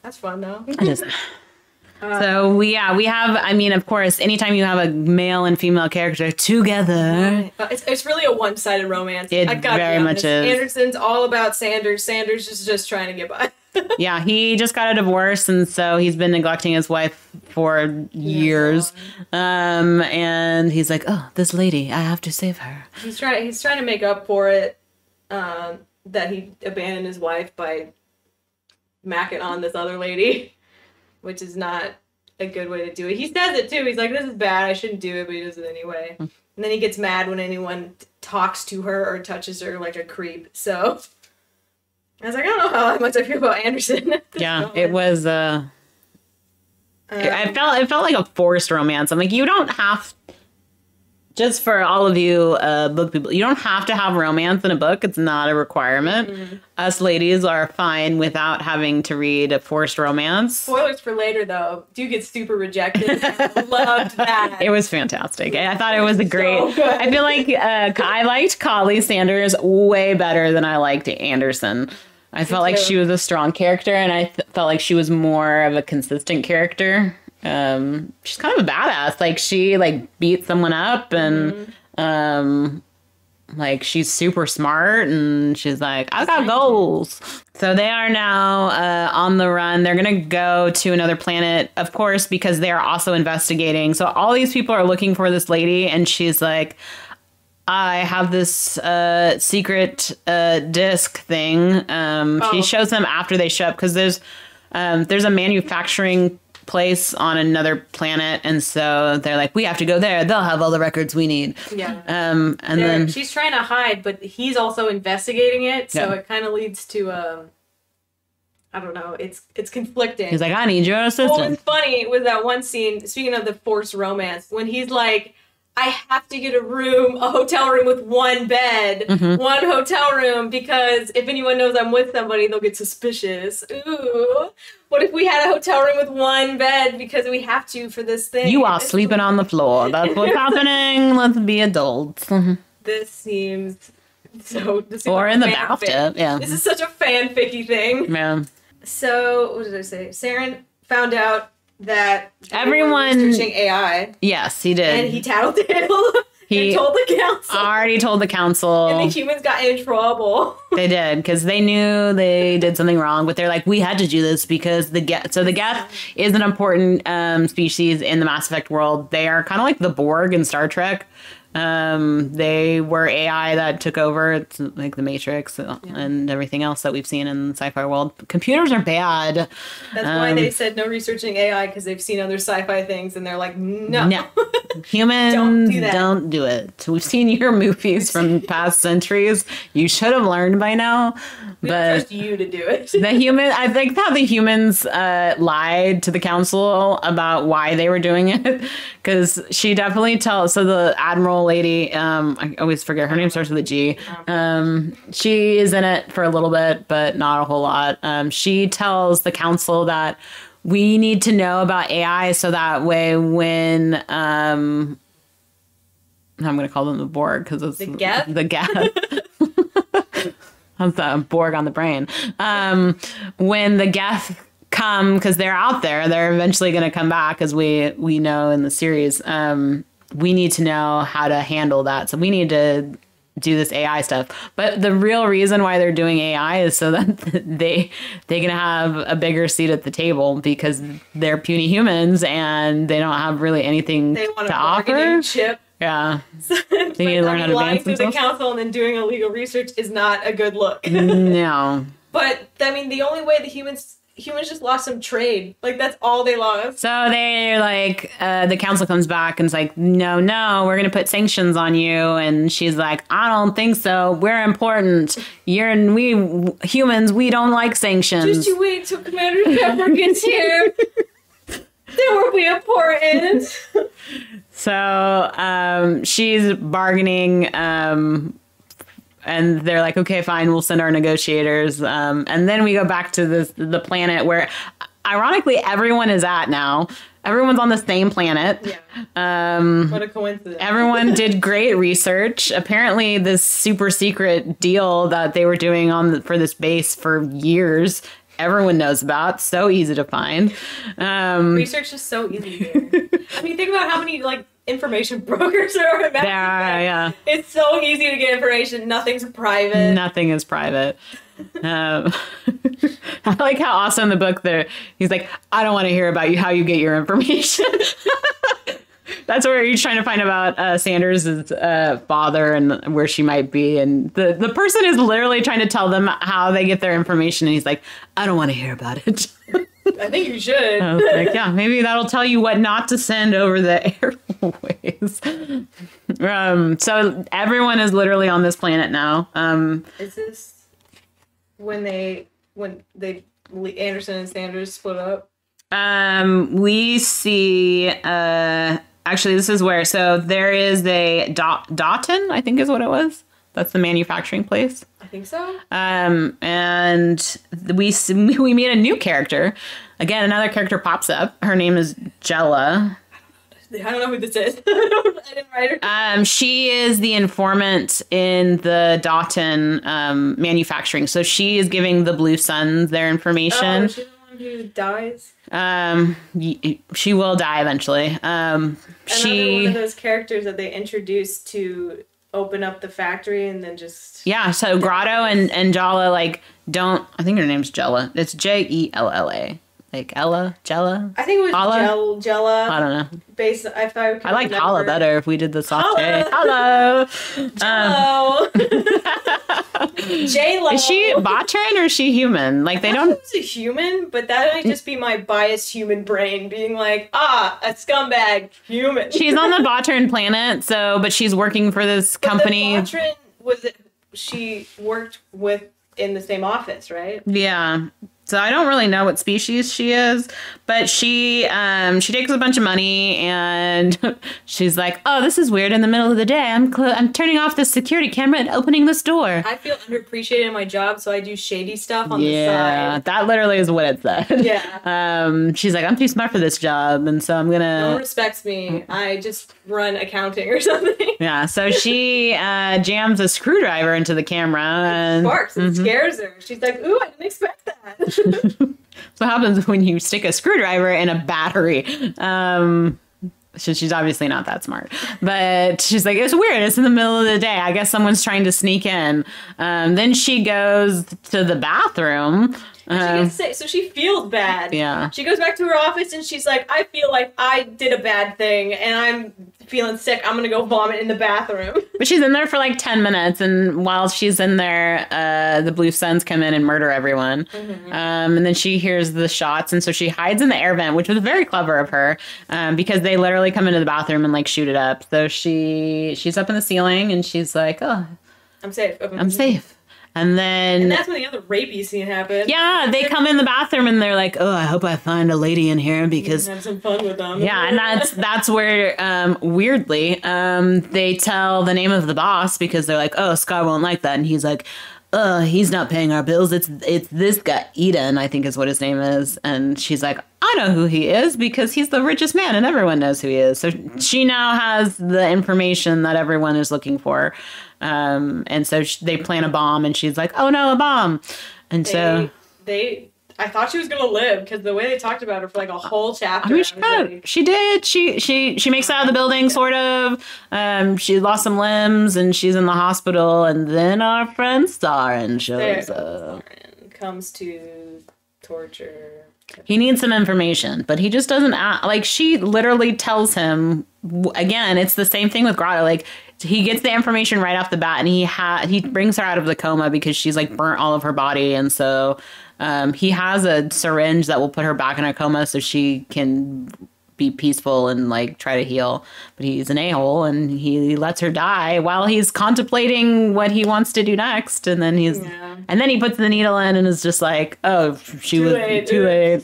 That's fun, though. I just... So we have, I mean, of course, anytime you have a male and female character together. It's really a one-sided romance. It very much is. Anderson's all about Sanders. Sanders is just trying to get by. Yeah, he just got a divorce, and so he's been neglecting his wife for years. And he's like, oh, this lady, I have to save her. He's trying to make up for it, that he abandoned his wife by macking on this other lady. Which is not a good way to do it. He says it too. He's like, this is bad. I shouldn't do it, but he does it anyway. And then he gets mad when anyone talks to her or touches her like a creep. So I was like, I don't know how much I feel about Anderson. Yeah, it was. It felt like a forced romance. I'm like, you don't have. Just for all of you book people, you don't have to have romance in a book. It's not a requirement. Mm-hmm. Us ladies are fine without having to read a forced romance. Spoilers for later, though. Do get super rejected. I loved that. It was fantastic. I thought it was a great... So I feel like I liked Collie Sanders way better than I liked Anderson. I felt like she was a strong character, and I felt like she was more of a consistent character. She's kind of a badass. Like, she beat someone up, and like, she's super smart, and she's like, I got goals. So they are now on the run. They're gonna go to another planet, of course, because they are also investigating. So all these people are looking for this lady, and she's like, I have this secret disc thing. She shows them after they show up, because there's a manufacturing place on another planet, and so they're like, we have to go there. They'll have all the records we need. Yeah. And then she's trying to hide, but he's also investigating it, so it kind of leads to I don't know. It's conflicting. He's like, I need your assistance. What was funny was that one scene, speaking of the forced romance, when he's like, I have to get a hotel room with one bed, one hotel room, because if anyone knows I'm with somebody, they'll get suspicious. Ooh. What if we had a hotel room with one bed because we have to for this thing? You are sleeping on the floor. That's what's happening. Let's be adults. This seems so... Or in the bathtub, yeah. This is such a fanficky thing. Yeah. So, what did I say? Saren found out that everyone researching AI. Yes, he did. And he tattletailed. He told the council. Already told the council. And the humans got in trouble. They did, because they knew they did something wrong, but they're like, we had to do this because the Geth is an important species in the Mass Effect world. They are kind of like the Borg in Star Trek. They were AI that took over. It's like the Matrix and everything else that we've seen in the sci-fi world. Computers are bad. That's why they said no researching AI, because they've seen other sci-fi things and they're like, no. Humans don't do it. We've seen your movies from past centuries. You should have learned by now. We don't trust you to do it. I think that the humans lied to the council about why they were doing it, because she definitely tells. So the admiral lady, I always forget her name, starts with a G. She is in it for a little bit, but not a whole lot. She tells the council that we need to know about AI so that way when I'm going to call them the Borg because it's the Geth. I'm the Borg on the brain. When the Geth come, because they're out there, they're eventually going to come back, as we know in the series. We need to know how to handle that. So we need to do this AI stuff. But the real reason why they're doing AI is so that they can have a bigger seat at the table, because they're puny humans and they don't have really anything to offer. Chip. Yeah. They need to learn how to advance themselves. Lying to the council and then doing illegal research is not a good look. No. But I mean, the only way the humans just lost some trade. Like, that's all they lost. So they're like, the council comes back and it's like, no, we're going to put sanctions on you. And she's like, I don't think so. We're important. We humans, we don't like sanctions. Just you wait till Commander Pepper gets here. Then we'll be important. So she's bargaining, and they're like, okay, fine, we'll send our negotiators. And then we go back to the planet where ironically everyone is at now. Everyone's on the same planet. Yeah. What a coincidence. Everyone did great research. Apparently, this super secret deal that they were doing for this base for years, everyone knows about. So easy to find. Research is so easy here. I mean, think about how many information brokers there are. Yeah. It's so easy to get information. Nothing's private. Nothing is private. I like how also in the book there he's like, I don't want to hear about how you get your information. That's where he's trying to find about Sanders' father and where she might be, and the person is literally trying to tell them how they get their information, and he's like, I don't want to hear about it. I think you should. I was like, yeah, maybe that'll tell you what not to send over the airways. So everyone is literally on this planet now. Is this when Anderson and Sanders split up? We see, actually this is where, so there is a Dawton, I think is what it was. That's the manufacturing place. I think so. And we meet a new character. Again, another character pops up. Her name is Jella. I don't know who this is. I didn't write her. She is the informant in the Dawton manufacturing. So she is giving the Blue Suns their information. Oh, she's the one who dies? She will die eventually. Another one of those characters that they introduced to open up the factory and then just... Yeah, so Grotto and Jella, I think her name's Jella. It's Jella. Like Jella? I think it was Jella. I don't know. I like Holla better if we did the soft J. Hello. Hello. J-Lo. Is she Botran or is she human? They don't... She's a human, but that might just be my biased human brain being like, a scumbag, human. She's on the Botran planet, but she's working for this company. But the Botran she worked with in the same office, right? Yeah. So I don't really know what species she is, but she takes a bunch of money and she's like, "Oh, this is weird. In the middle of the day, I'm turning off this security camera and opening this door." I feel underappreciated in my job, so I do shady stuff on the side. Yeah, that literally is what it said. Yeah. She's like, "I'm too smart for this job, and so I'm gonna." No one respects me. I just run accounting or something. Yeah. So she jams a screwdriver into the camera and sparks. It scares her. She's like, "Ooh, I didn't expect that." So what happens when you stick a screwdriver in a battery? So she's obviously not that smart, but she's like, it's weird. It's in the middle of the day. I guess someone's trying to sneak in. Then she goes to the bathroom. She gets sick, so she feels bad. Yeah. She goes back to her office and she's like, I feel like I did a bad thing and I'm feeling sick. I'm gonna go vomit in the bathroom. But she's in there for 10 minutes, and while she's in there, the Blue Suns come in and murder everyone. Mm-hmm. And then she hears the shots, and so she hides in the air vent, which was very clever of her, because they literally come into the bathroom and shoot it up. So she's up in the ceiling and she's like, "Oh, I'm safe. I'm safe." And that's when the other rapey scene happened. Yeah, they come in the bathroom and they're like, "Oh, I hope I find a lady in here because have some fun with them." Yeah, and that's where weirdly they tell the name of the boss because they're like, "Oh, Scar won't like that," and he's like, he's not paying our bills. It's this guy, Eden, I think is what his name is, and she's like, "I know who he is because he's the richest man and everyone knows who he is." So she now has the information that everyone is looking for. And so they plan a bomb and she's like, "Oh no, a bomb." And I thought she was going to live because the way they talked about her for a whole chapter. I mean, she did. She makes it out of the building, sort of. She lost some limbs and she's in the hospital. And then our friend Saren shows up. Saren comes to torture. He needs some information, but he just doesn't she literally tells him, again, it's the same thing with Grotto. He gets the information right off the bat, and he brings her out of the coma because she's burnt all of her body, and so he has a syringe that will put her back in a coma so she can be peaceful and try to heal. But he's an a-hole, and he lets her die while he's contemplating what he wants to do next, and then he puts the needle in and is just like, "Oh, she was too late.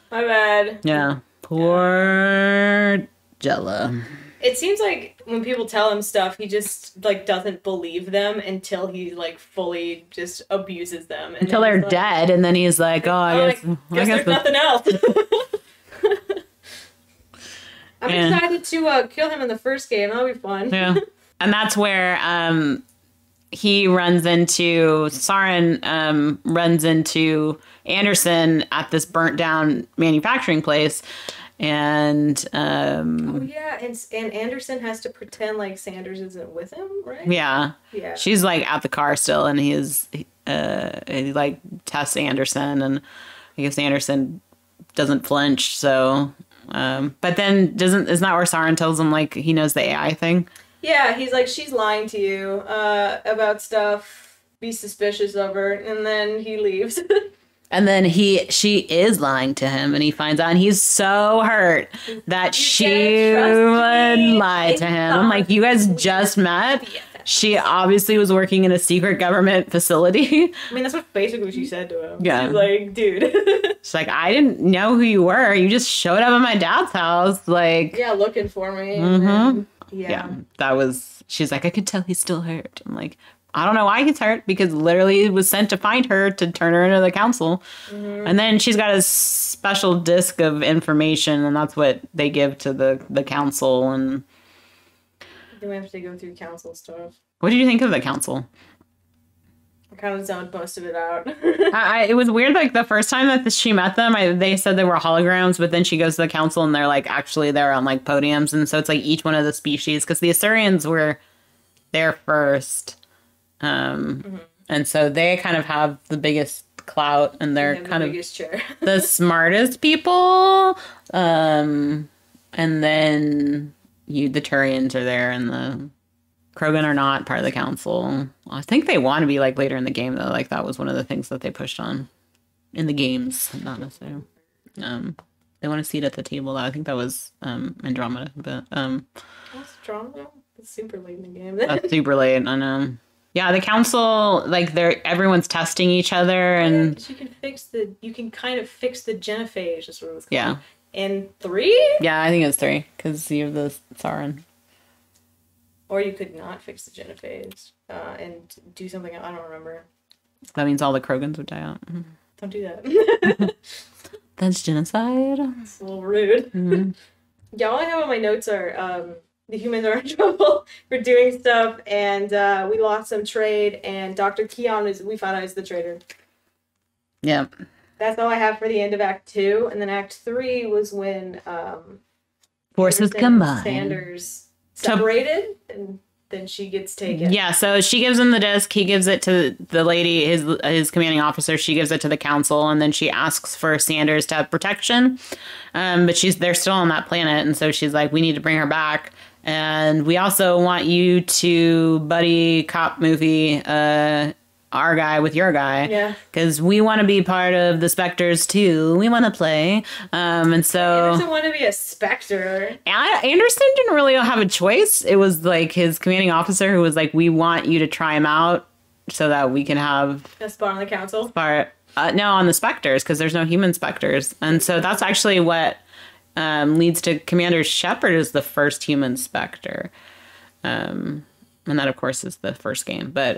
My bad." Yeah, poor Jella. It seems like when people tell him stuff, he just like doesn't believe them until he like fully just abuses them. And Until they're dead, and then he's like, "Oh, I guess there's nothing else." I'm excited to kill him in the first game. That'll be fun. Yeah, and that's where he runs into Saren. Runs into Anderson at this burnt down manufacturing place. And oh yeah, and Anderson has to pretend like Sanders isn't with him, right? Yeah. She's like at the car still, and he like tests Anderson, and I guess Anderson doesn't flinch. So, but then isn't that where Saren tells him like he knows the AI thing? Yeah, he's like, she's lying to you about stuff. Be suspicious of her, and then he leaves. And then she is lying to him, and he finds out, and he's so hurt that she would lie to him. I'm like, you guys just met? She obviously was working in a secret government facility. I mean, that's what basically she said to him. Yeah. She's like, dude. She's like, I didn't know who you were. You just showed up at my dad's house. Like, yeah, looking for me. Mm-hmm. Yeah. She's like, I could tell he's still hurt. I'm like, I don't know why he's hurt, because literally it was sent to find her to turn her into the council. Mm-hmm. And then she's got a special disc of information, and that's what they give to the council. And then we have to go through council stuff. What did you think of the council? I kind of zoned most of it out. It was weird, like the first time that she met them, they said they were holograms, but then she goes to the council and they're like, actually they're on like podiums. And so it's like each one of the species, because the Assyrians were there first. Mm-hmm. And so they kind of have the biggest clout, and they're kind of the smartest people. And then the Turians are there, and the Krogan are not part of the council. I think they want to be like later in the game, though. Like that was one of the things that they pushed on in the games, not necessarily. They want a seat at the table, though. I think that was Andromeda, but what's Andromeda? It's super late in the game. That's super late. I know. Yeah, the council, like everyone's testing each other, and you can kind of fix the genophage, is what it was called. Yeah. In 3? Yeah, I think it's 3, because you have the Saren. Or you could not fix the genophage and do something. I don't remember. That means all the Krogans would die out. Don't do that. That's genocide. It's a little rude. Mm-hmm. Yeah, all I have on my notes are the humans are in trouble for doing stuff, and we lost some trade, and Dr. Keon we found out is the traitor. Yep. That's all I have for the end of Act 2, and then Act 3 was when forces combined. Sanders separated, and then she gets taken. Yeah, so she gives him the disc. He gives it to the lady, his commanding officer. She gives it to the council, and then she asks for Sanders to have protection. But they're still on that planet, and so she's like, we need to bring her back. And we also want you to buddy cop movie our guy with your guy. Yeah. Because we want to be part of the Spectres, too. We want to play. And so... Anderson wanted to be a Spectre. Anderson didn't really have a choice. It was like his commanding officer who was like, we want you to try him out so that we can have... a spot on the council? No, on the Spectres, because there's no human Spectres. And so that's actually what leads to Commander Shepard as the first human Spectre. And that, of course, is the first game. But...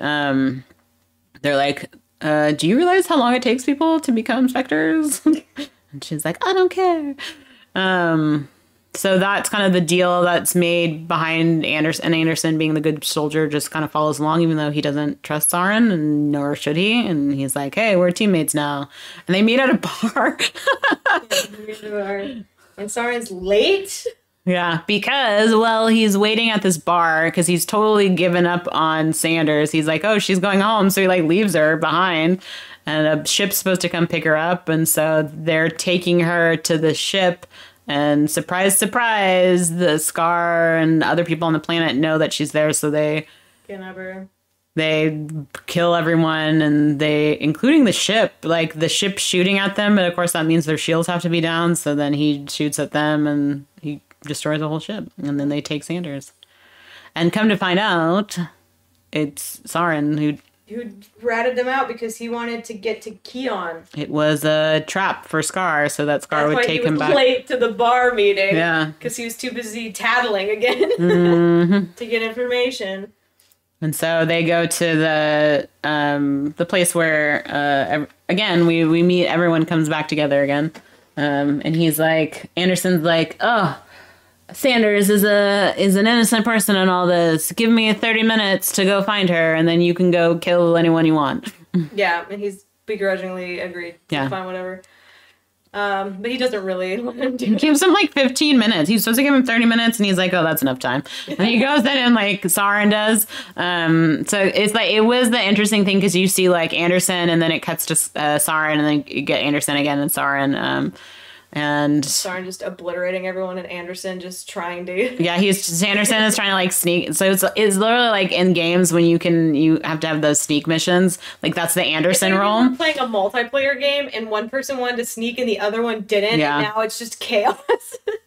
they're like, do you realize how long it takes people to become Spectres? And she's like, I don't care. So that's kind of the deal that's made behind Anderson. And Anderson, being the good soldier, just kind of follows along, even though he doesn't trust Saren, and nor should he. And he's like, hey, we're teammates now. And they meet at a bar. And Saren's late. Yeah, because, well, he's waiting at this bar because he's totally given up on Sanders. He's like, oh, she's going home. So he like leaves her behind, and a ship's supposed to come pick her up. And so they're taking her to the ship, and surprise, surprise, the Scar and other people on the planet know that she's there. So they kidnap her. They kill everyone, and including the ship, like the ship shooting at them. But of course that means their shields have to be down. So then he shoots at them, and he destroys the whole ship, and then they take Sanders. And come to find out, it's Saren who who ratted them out because he wanted to get to Keon. It was a trap for Scar, so that Scar would take him back. That's why he was late to the bar meeting. Yeah. Because he was too busy tattling again to get information. And so they go to the place where, again, we meet, everyone comes back together again. And he's like, Anderson's like, oh, Sanders is an innocent person in all this. Give me 30 minutes to go find her, and then you can go kill anyone you want. Yeah, and he's begrudgingly agreed to find whatever. But he doesn't really let him do it. He gives him like 15 minutes. He's supposed to give him 30 minutes, and he's like, oh, that's enough time. And he goes in and like Saren does. So it's like, it was the interesting thing because you see like Anderson, and then it cuts to Saren, and then you get Anderson again and Saren. And Saren just obliterating everyone, and Anderson just trying to. Yeah, Anderson is trying to like sneak. So it's literally like in games when you have to have those sneak missions. Like that's the Anderson role. We were playing a multiplayer game, and one person wanted to sneak, and the other one didn't. Yeah. And now it's just chaos.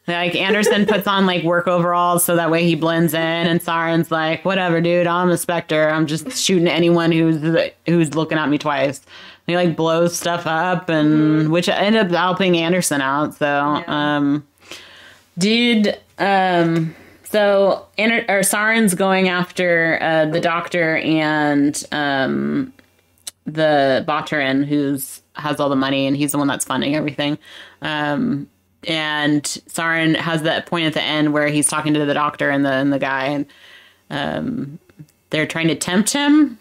Like Anderson puts on like work overalls so that way he blends in, and Saren's like, whatever, dude. I'm a Spectre. I'm just shooting anyone who's looking at me twice. He like blows stuff up, and which ended up helping Anderson out. So, Saren's going after the doctor and the Botterin, has all the money, and he's the one that's funding everything. And Saren has that point at the end where he's talking to the doctor and the guy, and they're trying to tempt him.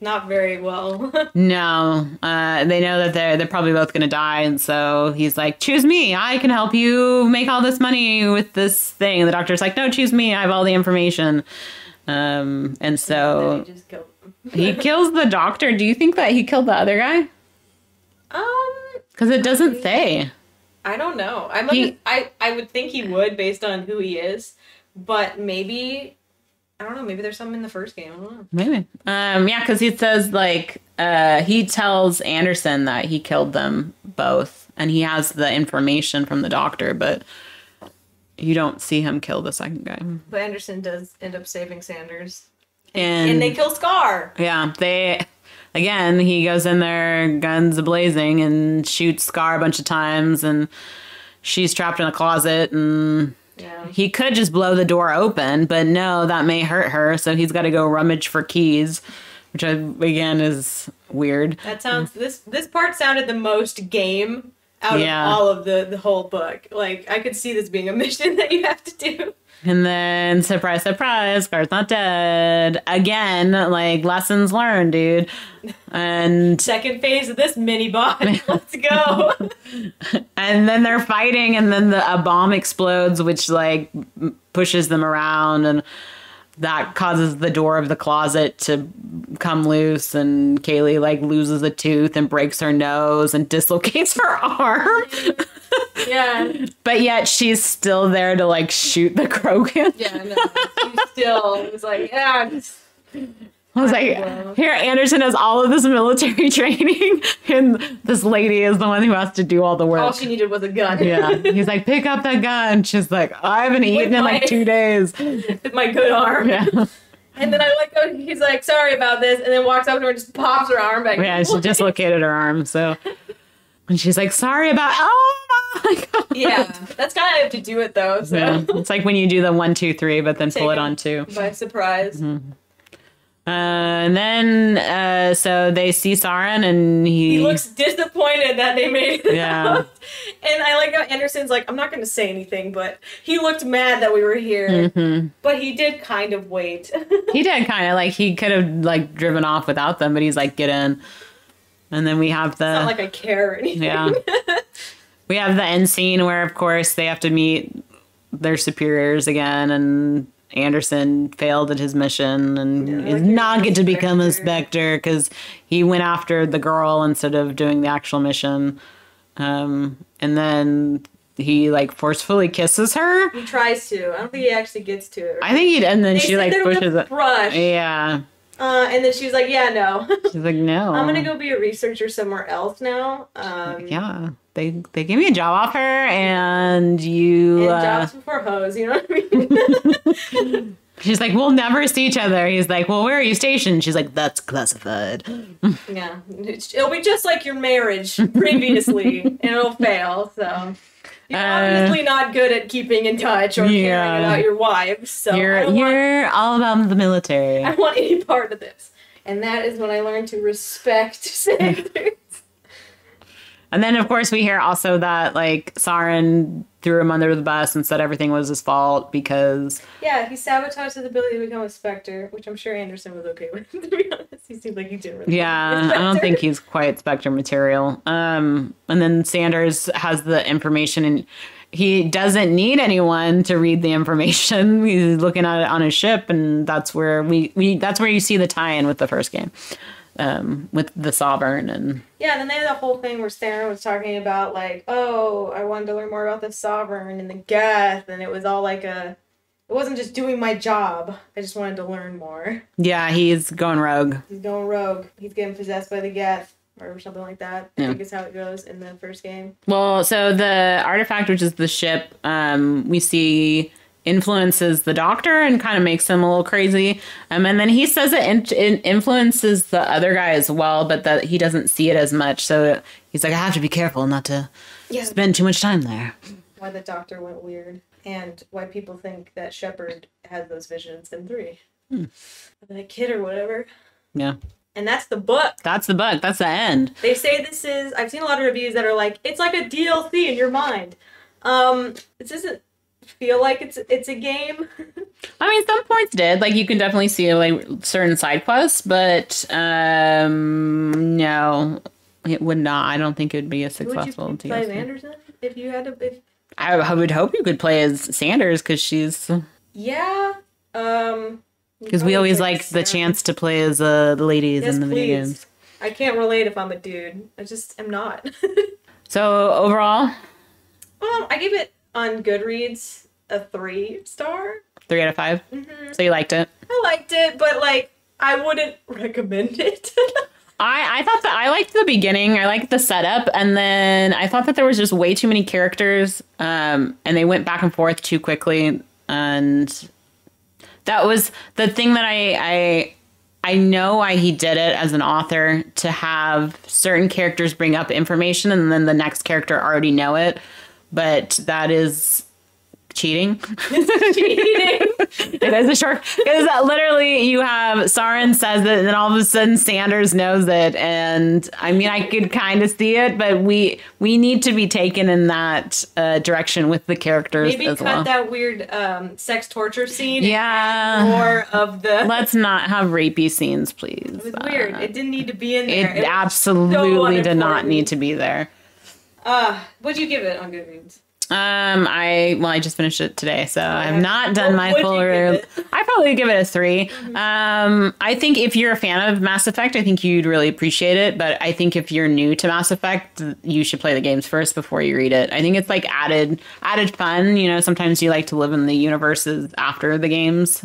Not very well. No, they know that they're probably both going to die, and so he's like, choose me, I can help you make all this money with this thing. And the doctor's like, no, choose me, I have all the information. And so he just killed him. He kills the doctor. Do you think that he killed the other guy? Because it doesn't say. I don't know. I would think he would based on who he is, but maybe. I don't know. Maybe there's something in the first game. I don't know. Maybe. Yeah, because he says, like, he tells Anderson that he killed them both. And he has the information from the doctor, but you don't see him kill the second guy. But Anderson does end up saving Sanders. And they kill Scar. Yeah. Again, he goes in there, guns a-blazing, and shoots Scar a bunch of times. And she's trapped in a closet, and... Yeah. He could just blow the door open, but no, that may hurt her, so he's got to go rummage for keys, which again is weird. That sounds this part sounded the most game out of all of the whole book. Like I could see this being a mission that you have to do. And then surprise, surprise, Scar's not dead. Again, like lessons learned, dude. And second phase of this mini boss. Let's go. And then they're fighting, and then a bomb explodes, which like pushes them around, and that causes the door of the closet to come loose, and Kaylee like loses a tooth and breaks her nose and dislocates her arm. Yeah. But yet she's still there to like shoot the Krogan. Yeah, no. She still was like, yeah. I was like, here, Anderson has all of this military training, and this lady is the one who has to do all the work. All she needed was a gun. Yeah. He's like, pick up that gun. She's like, I haven't eaten in like 2 days. With my good arm. Yeah. And then he's like, sorry about this, and then walks up to her and just pops her arm back. Yeah, she dislocated her arm, so. And she's like, sorry about, oh my God. Yeah, that's kind of how you have to do it though. So. Yeah. It's like when you do the 1, 2, 3, but then pull it on 2. By surprise. Mm-hmm. And then, so they see Saren, and he looks disappointed that they made it out. And I like how Anderson's like, I'm not going to say anything, but he looked mad that we were here. Mm-hmm. But he did kind of wait. He did kind of, like, he could have, like, driven off without them, but he's like, get in. And then we have the... It's not like I care or anything. Yeah. We have the end scene where, of course, they have to meet their superiors again, and Anderson failed at his mission and is not get to become a Spectre because he went after the girl instead of doing the actual mission. And then he like forcefully kisses her. He tries to. I don't think he actually gets to it. I think he, and then she like pushes it. Brush. Yeah. And then she was like, yeah, no. She's like, no. I'm going to go be a researcher somewhere else now. Yeah. They gave me a job offer, and you... And jobs before hoes, you know what I mean? She's like, we'll never see each other. He's like, well, where are you stationed? She's like, that's classified. Yeah. It'll be just like your marriage previously, and it'll fail, so. You're obviously not good at keeping in touch or caring about your wives, so you're all about the military. I don't want any part of this. And that is when I learned to respect Sanders. And then, of course, we hear also that, like, Saren threw him under the bus and said everything was his fault because... Yeah, he sabotaged his ability to become a Spectre, which I'm sure Anderson was okay with, to be honest. He seemed like he didn't really I don't think he's quite Spectre material. And then Sanders has the information, and he doesn't need anyone to read the information. He's looking at it on his ship, and that's where that's where you see the tie-in with the first game. With the Sovereign and... Yeah, then they had the whole thing where Saren was talking about, like, oh, I wanted to learn more about the Sovereign and the Geth, and it was all like it wasn't just doing my job, I just wanted to learn more. Yeah, he's going rogue. He's going rogue. He's getting possessed by the Geth, or something like that. I think is how it goes in the first game. Well, so the artifact, which is the ship, we see... influences the Doctor and kind of makes him a little crazy. And then he says it influences the other guy as well, but that he doesn't see it as much. So he's like, I have to be careful not to spend too much time there. Why the Doctor went weird. And why people think that Shepard had those visions in 3. That kid or whatever. Yeah. And that's the book. That's the book. That's the end. They say I've seen a lot of reviews that are like, it's like a DLC in your mind. This isn't feel like it's a game. I mean, some points did. Like, you can definitely see like certain side quests, but no, it would not. I don't think it would be a successful. Would you play as Anderson if you had to? I would hope you could play as Sanders because she's. Yeah. Because we always like the chance to play as the ladies in the video games. I can't relate if I'm a dude. I just am not. So overall, I gave it on Goodreads a 3-star. 3 out of 5. Mm-hmm. So you liked it? I liked it, but like I wouldn't recommend it. I thought that I liked the beginning. I liked the setup, and then I thought that there was just way too many characters, and they went back and forth too quickly, and that was the thing that I know why he did it as an author, to have certain characters bring up information and then the next character already know it. But that is cheating. It's cheating. It is a short, because literally you have Saren says it and then all of a sudden Sanders knows it. And I mean, I could kind of see it, but we need to be taken in that direction with the characters. Maybe as cut well. That weird sex torture scene. Yeah. More of the. Let's not have rapey scenes, please. It was weird. It didn't need to be in there. It absolutely did not need to be there. What'd you give it on Goodreads? I just finished it today, so I have not done my full review. I probably give it a 3. Mm-hmm. I think if you're a fan of Mass Effect, I think you'd really appreciate it. But I think if you're new to Mass Effect, you should play the games first before you read it. I think it's like added fun. You know, sometimes you like to live in the universes after the games.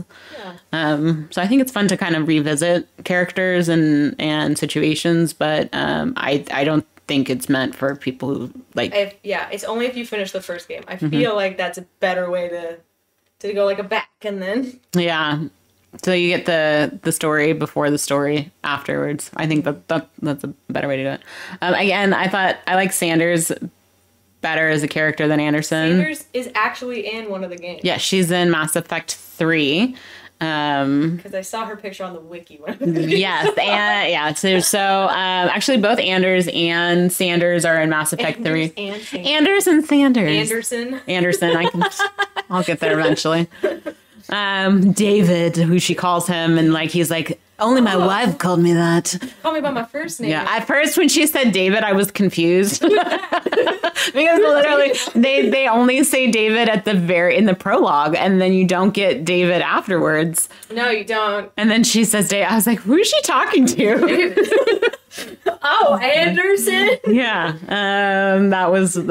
Yeah. So I think it's fun to kind of revisit characters and situations, but I don't think it's meant for people who like. It's only if you finish the first game. I feel like that's a better way to go like a back and then. Yeah. So you get the story before the story afterwards. I think that's a better way to do it. Again, I thought I like Sanders better as a character than Anderson. Sanders is actually in one of the games. Yeah, she's in Mass Effect 3. Because I saw her picture on the wiki. Yes, and yeah. So actually, both Anders and Sanders are in Mass Effect 3. Anders and Sanders. Anderson. I'll get there eventually. David, who she calls him, and like he's like, only my wife called me that. Call me by my first name. Yeah, at first when she said David, I was confused because literally they only say David in the prologue, and then you don't get David afterwards. No, you don't. And then she says David. I was like, who is she talking to? Oh, Anderson. Yeah, that was a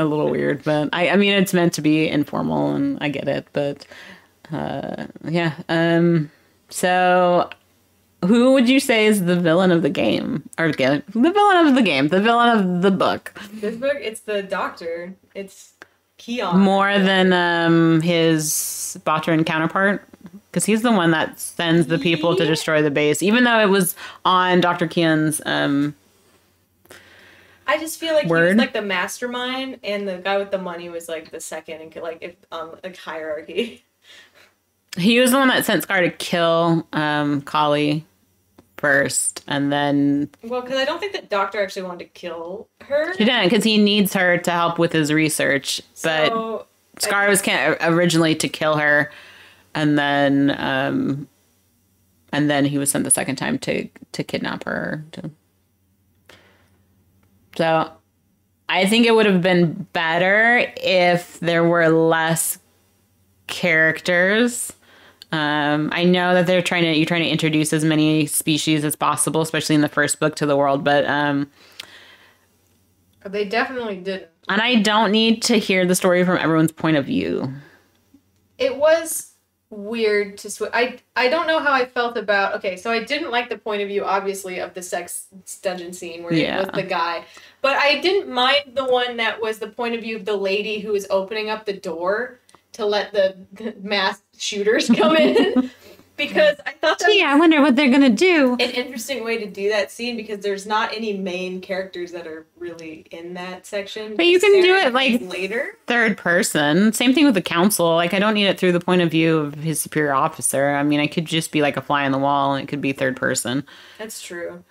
little weird, but I mean it's meant to be informal, and I get it, but yeah. So, who would you say is the villain of the game? Or the villain of the game, the villain of the book? This book, it's the Doctor. It's Keon. More than his Botran counterpart? because he's the one that sends the people to destroy the base, even though it was on Dr. Kian's I just feel like word. he was like the mastermind, and the guy with the money was like the second, and like if like hierarchy. He was the one that sent Scar to kill Kali first, and then Well, because I don't think that Doctor actually wanted to kill her. he didn't, because he needs her to help with his research. But So, Scar was originally to kill her, and then he was sent the second time to kidnap her. So I think it would have been better if there were less characters. I know that you're trying to introduce as many species as possible, especially in the first book, to the world, but they definitely didn't. And I don't need to hear the story from everyone's point of view. It was weird to switch. I don't know how I felt about. Okay, so I didn't like the point of view, obviously, of the sex dungeon scene where it was the guy, but I didn't mind the one that was the point of view of the lady who was opening up the door to let the mass shooters come in. Because I thought that I wonder what they're gonna do. An interesting way to do that scene, because there's not any main characters that are really in that section. But you can do it like later. Third person. Same thing with the council. Like, I don't need it through the point of view of his superior officer. I mean, I could just be like a fly on the wall, and it could be third person. That's true.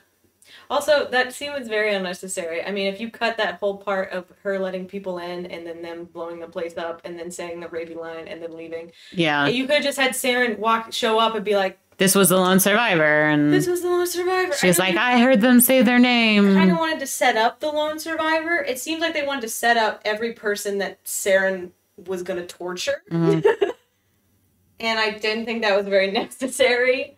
Also, that scene was very unnecessary. I mean, if you cut that whole part of her letting people in and then them blowing the place up and then saying the rapey line and then leaving. Yeah. You could have just had Saren show up and be like, this was the lone survivor. And this was the lone survivor. She's like, I heard them say their name. I kind of wanted to set up the lone survivor. It seems like they wanted to set up every person that Saren was going to torture. Mm-hmm. And I didn't think that was very necessary.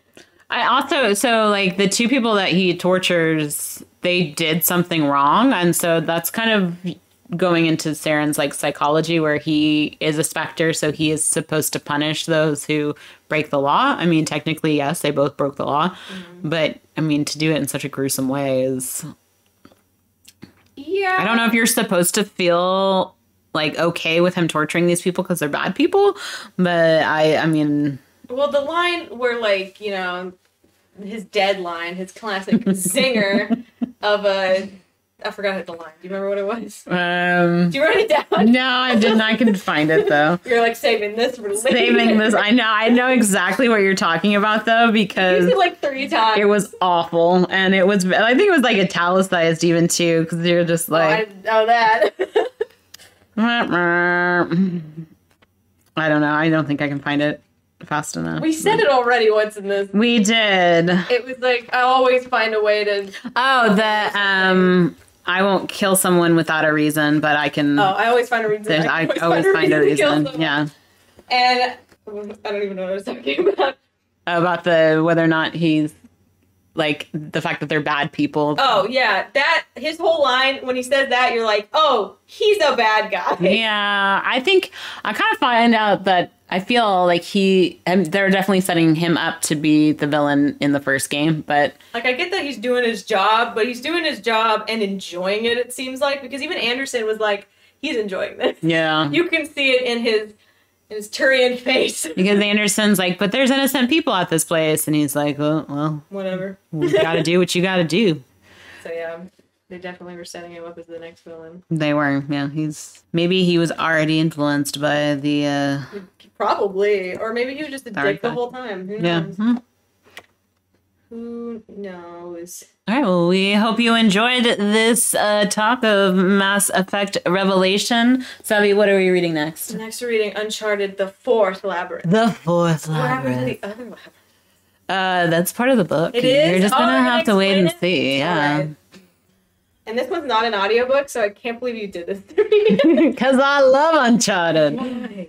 I also, so like the two people that he tortures, they did something wrong. And so that's kind of going into Saren's like psychology, where he is a specter. So he is supposed to punish those who break the law. I mean, technically, yes, they both broke the law. Mm-hmm. But I mean, to do it in such a gruesome way is. Yeah. I don't know if you're supposed to feel like okay with him torturing these people because they're bad people. But I mean. Well, the line where, like, you know, his dead line, his classic zinger of a... I forgot the line. Do you remember what it was? Do you write it down? No, I didn't. I can find it, though. You're, like, saving this for later. Saving this. I know exactly what you're talking about, though, because... You used it, like, 3 times. It was awful, and it was... I think it was, like, italicized even, too, because you're just, like... Oh, I didn't know that. I don't know. I don't think I can find it fast enough. We said it already once in this. We did. It was like, I always find a way to... Oh, I won't kill someone without a reason, but I can... Oh, I always find a reason. I always find a reason. Yeah. And I don't even know what I was talking about. About whether or not he's... Like, the fact that they're bad people. Oh, yeah. His whole line, when he says that, you're like, oh, he's a bad guy. Yeah. I think I kind of find out that I feel like they're definitely setting him up to be the villain in the first game, but... Like, I get that he's doing his job, but he's doing his job and enjoying it seems like, because even Anderson was like, he's enjoying this. Yeah. You can see it in his Turian face. Because Anderson's like, but there's innocent people at this place. And he's like, well whatever. You gotta do what you gotta do. So yeah, they definitely were setting him up as the next villain. They were, yeah. Maybe he was already influenced by the... Probably. Or maybe he was just a dick the whole time. Who knows? Yeah. Who knows? All right, well, we hope you enjoyed this talk of Mass Effect Revelation. Sabi, what are we reading next? Next, we're reading Uncharted, The Fourth Labyrinth. The Fourth Labyrinth. What happened to the other labyrinth? That's part of the book. It is? You're just going to have to wait and see. Yeah. Right. And this one's not an audiobook, so I can't believe you did this to me. Because I love Uncharted. Why?